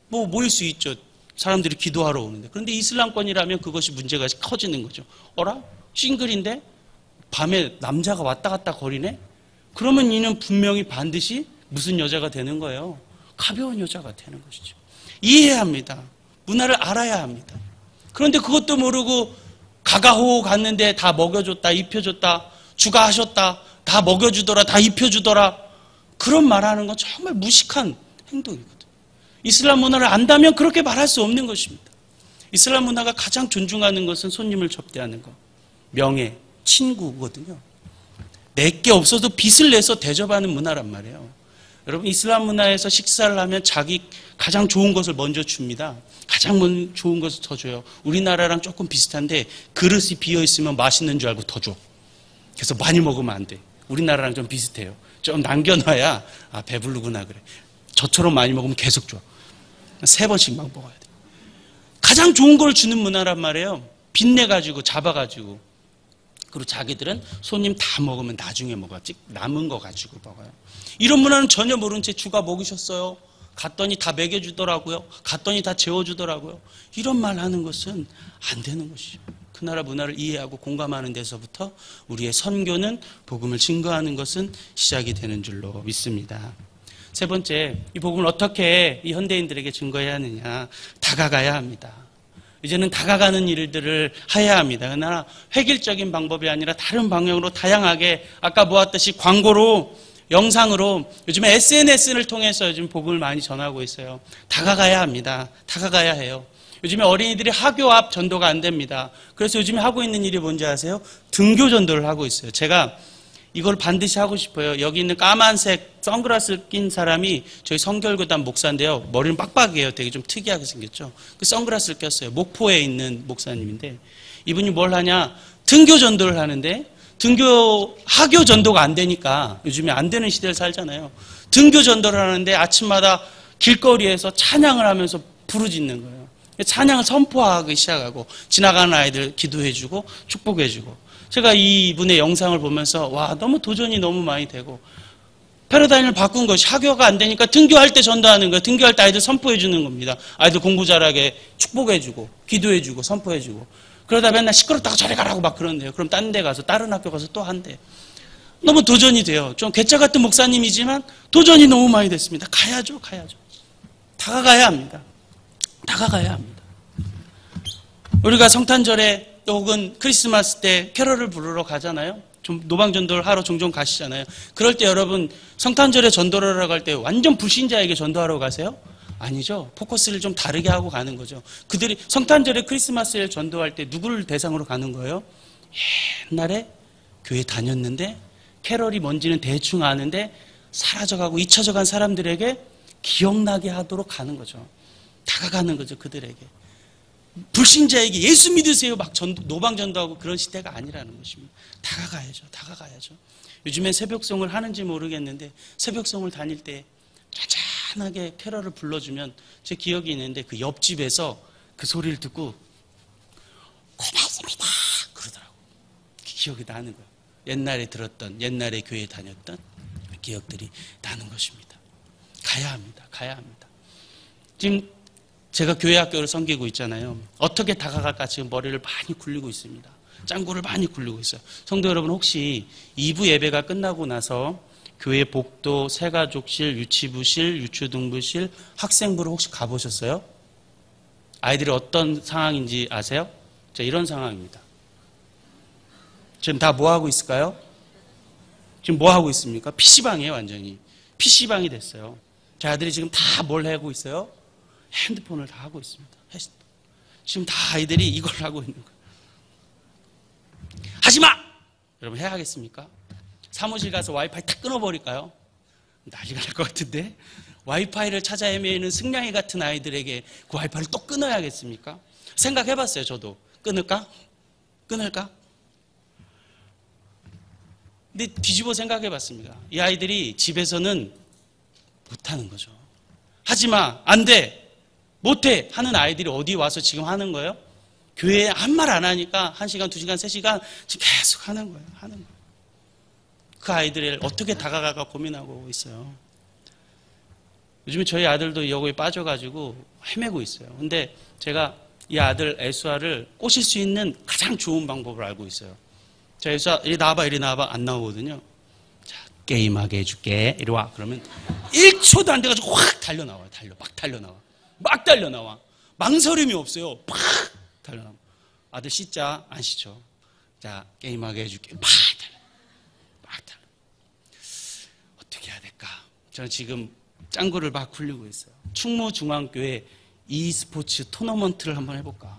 뭐 모일 수 있죠. 사람들이 기도하러 오는데. 그런데 이슬람권이라면 그것이 문제가 커지는 거죠. 어라? 싱글인데 밤에 남자가 왔다 갔다 거리네? 그러면 이는 분명히 반드시 무슨 여자가 되는 거예요? 가벼운 여자가 되는 것이죠. 이해해야 합니다. 문화를 알아야 합니다. 그런데 그것도 모르고 가가호호 갔는데 다 먹여줬다, 입혀줬다, 주가하셨다, 다 먹여주더라, 다 입혀주더라. 그런 말하는 건 정말 무식한 행동이거든요. 이슬람 문화를 안다면 그렇게 말할 수 없는 것입니다. 이슬람 문화가 가장 존중하는 것은 손님을 접대하는 것, 명예, 친구거든요. 내게 없어도 빚을 내서 대접하는 문화란 말이에요. 여러분, 이슬람 문화에서 식사를 하면 자기 가장 좋은 것을 먼저 줍니다. 가장 좋은 것을 더 줘요. 우리나라랑 조금 비슷한데 그릇이 비어있으면 맛있는 줄 알고 더 줘. 그래서 많이 먹으면 안 돼. 우리나라랑 좀 비슷해요. 좀 남겨놔야 배부르구나 그래. 저처럼 많이 먹으면 계속 줘. 3번씩 막 먹어야 돼. 가장 좋은 걸 주는 문화란 말이에요. 빚내가지고 잡아가지고. 그리고 자기들은 손님 다 먹으면 나중에 먹어요. 남은 거 가지고 먹어요. 이런 문화는 전혀 모른 채 주가 먹이셨어요. 갔더니 다 먹여주더라고요. 갔더니 다 재워주더라고요. 이런 말 하는 것은 안 되는 것이죠. 그 나라 문화를 이해하고 공감하는 데서부터 우리의 선교는 복음을 증거하는 것은 시작이 되는 줄로 믿습니다. 세 번째, 이 복음을 어떻게 이 현대인들에게 증거해야 하느냐. 다가가야 합니다. 이제는 다가가는 일들을 해야 합니다. 그러나 획일적인 방법이 아니라 다른 방향으로 다양하게 아까 보았듯이 광고로 영상으로 요즘에 SNS를 통해서 요즘 복음을 많이 전하고 있어요. 다가가야 합니다. 다가가야 해요. 요즘에 어린이들이 학교 앞 전도가 안 됩니다. 그래서 요즘에 하고 있는 일이 뭔지 아세요? 등교 전도를 하고 있어요. 제가 이걸 반드시 하고 싶어요. 여기 있는 까만색 선글라스를 낀 사람이 저희 성결교단 목사인데요. 머리는 빡빡이에요. 되게 좀 특이하게 생겼죠. 그 선글라스를 꼈어요. 목포에 있는 목사님인데 이분이 뭘 하냐? 등교 전도를 하는데 하교 전도가 안 되니까 요즘에 안 되는 시대를 살잖아요. 등교 전도를 하는데 아침마다 길거리에서 찬양을 하면서 부르짖는 거예요. 찬양을 선포하기 시작하고 지나가는 아이들 기도해주고 축복해주고 제가 이분의 영상을 보면서 와 너무 도전이 너무 많이 되고 패러다임을 바꾼 것이 하교가 안 되니까 등교할 때 전도하는 거예요. 등교할 때 아이들 선포해 주는 겁니다. 아이들 공부 잘하게 축복해 주고 기도해 주고 선포해 주고 그러다 맨날 시끄럽다고 저리 가라고 막 그러는데요. 그럼 다른 데 가서 다른 학교 가서 또 한대요. 너무 도전이 돼요. 좀 괴짜 같은 목사님이지만 도전이 너무 많이 됐습니다. 가야죠. 다가가야 합니다. 다가가야 합니다. 우리가 성탄절에 혹은 크리스마스 때 캐럴을 부르러 가잖아요. 좀 노방전도를 하러 종종 가시잖아요. 그럴 때 여러분 성탄절에 전도를 하러 갈 때 완전 불신자에게 전도하러 가세요? 아니죠. 포커스를 좀 다르게 하고 가는 거죠. 그들이 성탄절에 크리스마스에 전도할 때 누구를 대상으로 가는 거예요? 옛날에 교회 다녔는데 캐럴이 뭔지는 대충 아는데 사라져가고 잊혀져간 사람들에게 기억나게 하도록 가는 거죠. 다가가는 거죠. 그들에게. 불신자에게 예수 믿으세요 막 노방전도하고 그런 시대가 아니라는 것입니다. 다가가야죠. 요즘엔 새벽송을 하는지 모르겠는데 새벽송을 다닐 때 잔잔하게 캐럴을 불러주면 제 기억이 있는데 그 옆집에서 그 소리를 듣고 고맙습니다 그러더라고요. 기억이 나는 거예요. 옛날에 들었던 옛날에 교회 다녔던 기억들이 나는 것입니다. 가야 합니다. 지금 제가 교회 학교를 섬기고 있잖아요. 어떻게 다가갈까 지금 머리를 많이 굴리고 있습니다. 짱구를 많이 굴리고 있어요. 성도 여러분 혹시 2부 예배가 끝나고 나서 교회 복도, 새가족실, 유치부실, 유초등부실, 학생부를 혹시 가보셨어요? 아이들이 어떤 상황인지 아세요? 자, 이런 상황입니다. 지금 다 뭐 하고 있을까요? 지금 뭐 하고 있습니까? PC방이에요, 완전히. PC방이 됐어요. 제 아들이 지금 다 뭘 하고 있어요? 핸드폰을 다 하고 있습니다. 지금 다 아이들이 이걸 하고 있는 거예요. 하지마! 여러분 해야겠습니까? 사무실 가서 와이파이 탁 끊어버릴까요? 난리가 날 것 같은데 와이파이를 찾아 헤매는 승냥이 같은 아이들에게 그 와이파이를 또 끊어야겠습니까? 생각해봤어요. 저도 끊을까? 근데 뒤집어 생각해봤습니다. 이 아이들이 집에서는 못하는 거죠. 하지마, 안 돼, 못해 하는 아이들이 어디 와서 지금 하는 거예요? 교회에 한 말 안 하니까 1시간, 2시간, 3시간 지금 계속 하는 거예요. 그 아이들을 어떻게 다가갈까 고민하고 있어요. 요즘에 저희 아들도 여기에 빠져가지고 헤매고 있어요. 근데 제가 이 아들 애수아를 꼬실 수 있는 가장 좋은 방법을 알고 있어요. 자, 애수아 이리 나와봐 안 나오거든요. 자, 게임하게 해줄게 이리 와. 그러면 1초도 안 돼가지고 확 달려나와요. 막 달려나와. 망설임이 없어요. 팍 달려나와. 아들 씻자. 안 씻죠. 자, 게임하게 해줄게. 막 달려. 어떻게 해야 될까? 저는 지금 짱구를 막 굴리고 있어요. 충무중앙교회 e스포츠 토너먼트를 한번 해볼까?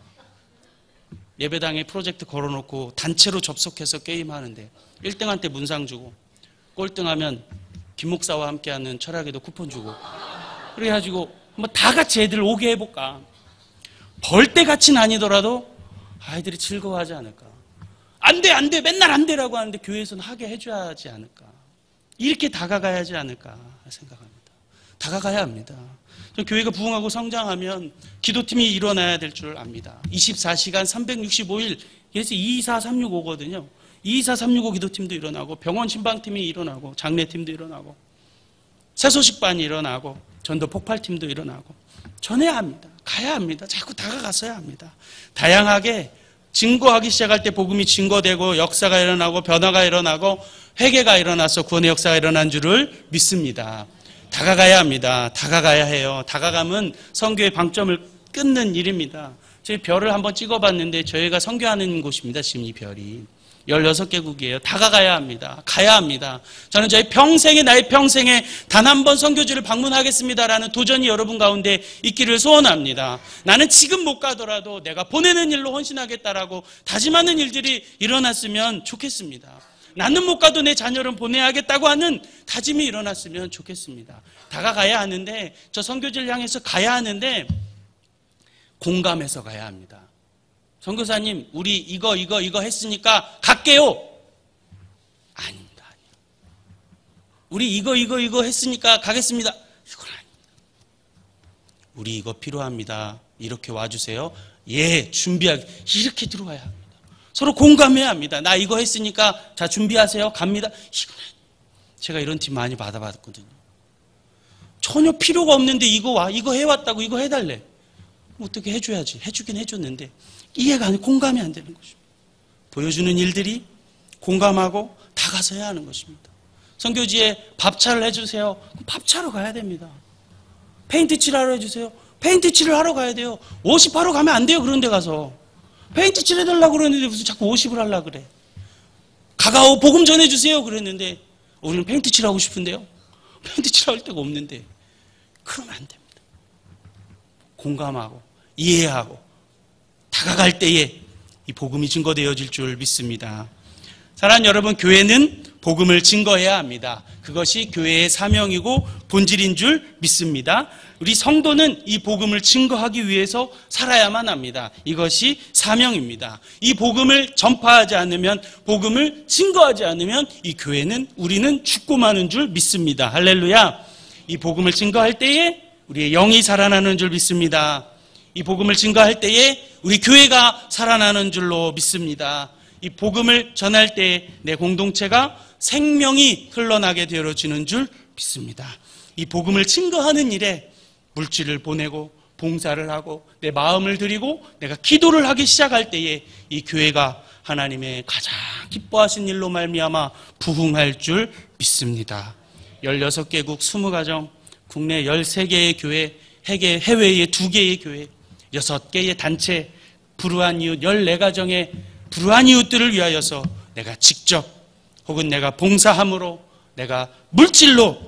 예배당에 프로젝트 걸어놓고 단체로 접속해서 게임하는데 1등한테 문상 주고 꼴등하면 김 목사와 함께하는 철학에도 쿠폰 주고 그래가지고 한번 다 같이 애들 오게 해볼까? 벌떼같이는 아니더라도 아이들이 즐거워하지 않을까? 안 돼, 맨날 안 되라고 하는데 교회에서는 하게 해줘야 하지 않을까? 이렇게 다가가야지 않을까 생각합니다. 다가가야 합니다. 교회가 부흥하고 성장하면 기도팀이 일어나야 될 줄 압니다. 24시간 365일, 그래서 22365거든요. 22365 기도팀도 일어나고 병원 신방팀이 일어나고 장례팀도 일어나고 새소식반이 일어나고 전도 폭발팀도 일어나고 전해야 합니다. 가야 합니다. 자꾸 다가갔어야 합니다. 다양하게 증거하기 시작할 때 복음이 증거되고 역사가 일어나고 변화가 일어나고 회개가 일어나서 구원의 역사가 일어난 줄을 믿습니다. 다가가야 합니다. 다가가야 해요. 다가가면 선교의 방점을 끊는 일입니다. 저희 별을 한번 찍어봤는데 저희가 선교하는 곳입니다. 지금 이 별이 16개국이에요. 다가가야 합니다. 가야 합니다. 저는 저희 나의 평생에 단 한 번 선교지를 방문하겠습니다라는 도전이 여러분 가운데 있기를 소원합니다. 나는 지금 못 가더라도 내가 보내는 일로 헌신하겠다라고 다짐하는 일들이 일어났으면 좋겠습니다. 나는 못 가도 내 자녀를 보내야겠다고 하는 다짐이 일어났으면 좋겠습니다. 다가가야 하는데, 저 선교지를 향해서 가야 하는데 공감해서 가야 합니다. 선교사님, 우리 이거 했으니까 갈게요. 아닙니다. 우리 이거 했으니까 가겠습니다. 이건 아닙니다. 우리 이거 필요합니다. 이렇게 와주세요. 예, 준비하게. 이렇게 들어와야 합니다. 서로 공감해야 합니다. 나 이거 했으니까 자 준비하세요. 갑니다. 이건 아닙니다. 제가 이런 팀 많이 받아봤거든요. 전혀 필요가 없는데 이거 해왔다고 이거 해달래. 어떻게 해줘야지. 해주긴 해줬는데 이해가 안 돼. 공감이 안 되는 것입니다. 보여주는 일들이 공감하고 다가서 해야 하는 것입니다. 선교지에 밥차를 해주세요. 그럼 밥차로 가야 됩니다. 페인트 칠하러 해주세요. 페인트 칠을 하러 가야 돼요. 50하러 가면 안 돼요. 그런 데 가서. 페인트 칠해달라고 그러는데 무슨 자꾸 50을 하려고 그래. 가가오 복음 전해주세요. 그랬는데 우리는 페인트 칠하고 싶은데요. 페인트 칠할 데가 없는데. 그러면 안 됩니다. 공감하고 이해하고 다가갈 때에 이 복음이 증거되어질 줄 믿습니다. 사랑하는 여러분, 교회는 복음을 증거해야 합니다. 그것이 교회의 사명이고 본질인 줄 믿습니다. 우리 성도는 이 복음을 증거하기 위해서 살아야만 합니다. 이것이 사명입니다. 이 복음을 전파하지 않으면, 복음을 증거하지 않으면 이 교회는, 우리는 죽고 마는 줄 믿습니다. 할렐루야. 이 복음을 증거할 때에 우리의 영이 살아나는 줄 믿습니다. 이 복음을 증거할 때에 우리 교회가 살아나는 줄로 믿습니다. 이 복음을 전할 때에 내 공동체가 생명이 흘러나게 되어지는 줄 믿습니다. 이 복음을 증거하는 일에 물질을 보내고 봉사를 하고 내 마음을 드리고 내가 기도를 하기 시작할 때에 이 교회가 하나님의 가장 기뻐하신 일로 말미암아 부흥할 줄 믿습니다. 16개국 20가정, 국내 13개의 교회, 해외에 2개의 교회, 6개의 단체, 불우한 이웃 14가정의 불우한 이웃들을 위하여서 내가 직접 혹은 내가 봉사함으로, 내가 물질로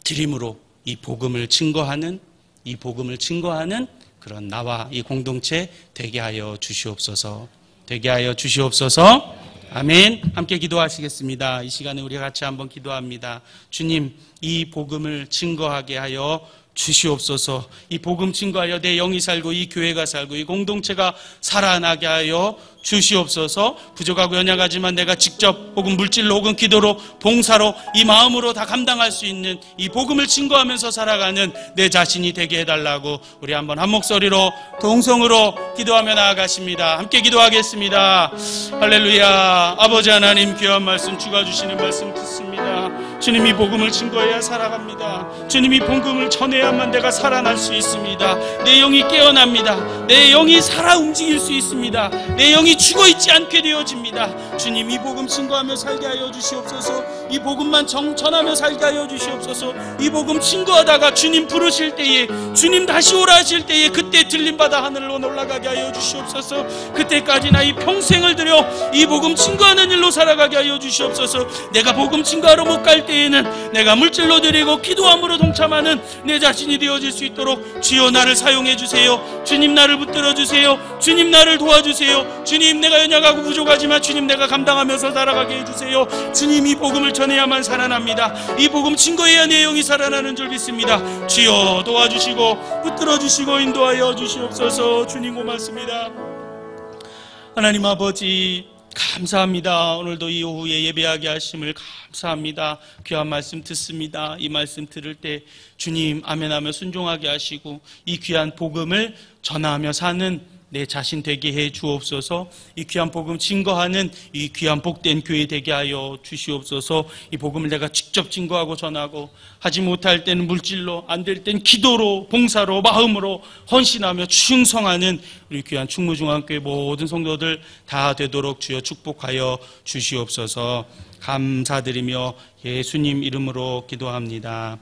드림으로 이 복음을 증거하는 그런 나와 이 공동체 되게 하여 주시옵소서. 되게 하여 주시옵소서. 아멘. 함께 기도하시겠습니다. 이 시간에 우리 같이 한번 기도합니다. 주님, 이 복음을 증거하게 하여 주시옵소서. 이 복음 증거하여 내 영이 살고 이 교회가 살고 이 공동체가 살아나게 하여 주시옵소서. 부족하고 연약하지만 내가 직접 혹은 물질로 혹은 기도로 봉사로 이 마음으로 다 감당할 수 있는 이 복음을 증거하면서 살아가는 내 자신이 되게 해달라고 우리 한번 한 목소리로 동성으로 기도하며 나아가십니다. 함께 기도하겠습니다. 할렐루야. 아버지 하나님, 귀한 말씀, 주가 주시는 말씀 듣습니다. 주님, 이 복음을 증거해야 살아갑니다. 주님, 이 복음을 전해야만 내가 살아날 수 있습니다. 내 영이 깨어납니다. 내 영이 살아 움직일 수 있습니다. 내 영이 죽어있지 않게 되어집니다. 주님, 이 복음 증거하며 살게 하여 주시옵소서. 이 복음만 전하며 살게 하여 주시옵소서. 이 복음 증거하다가 주님 부르실 때에, 주님 다시 오라 하실 때에 그때 들림받아 하늘로 올라가게 하여 주시옵소서. 그때까지 나의 평생을 들여 이 복음 증거하는 일로 살아가게 하여 주시옵소서. 내가 복음 증거하러 못 갈 때에는 내가 물질로 드리고 기도함으로 동참하는 내 자신이 되어질 수 있도록 주여 나를 사용해 주세요. 주님, 나를 붙들어 주세요. 주님, 나를 도와주세요. 주님, 내가 연약하고 부족하지만 주님, 내가 감당하면서 살아가게 해주세요. 주님, 이 복음을 전해야만 살아납니다. 이 복음 증거해야 내 영이 살아나는 줄 믿습니다. 주여 도와주시고 붙들어 주시고 인도하여 주시옵소서. 주님 고맙습니다. 하나님 아버지 감사합니다. 오늘도 이 오후에 예배하게 하심을 감사합니다. 귀한 말씀 듣습니다. 이 말씀 들을 때 주님 아멘하며 순종하게 하시고 이 귀한 복음을 전하며 사는 내 자신 되게 해 주옵소서. 이 귀한 복음 증거하는 이 귀한 복된 교회 되게 하여 주시옵소서. 이 복음을 내가 직접 증거하고 전하고 하지 못할 때는 물질로, 안 될 땐 기도로, 봉사로, 마음으로 헌신하며 충성하는 우리 귀한 충무중앙교회 모든 성도들 다 되도록 주여 축복하여 주시옵소서. 감사드리며 예수님 이름으로 기도합니다.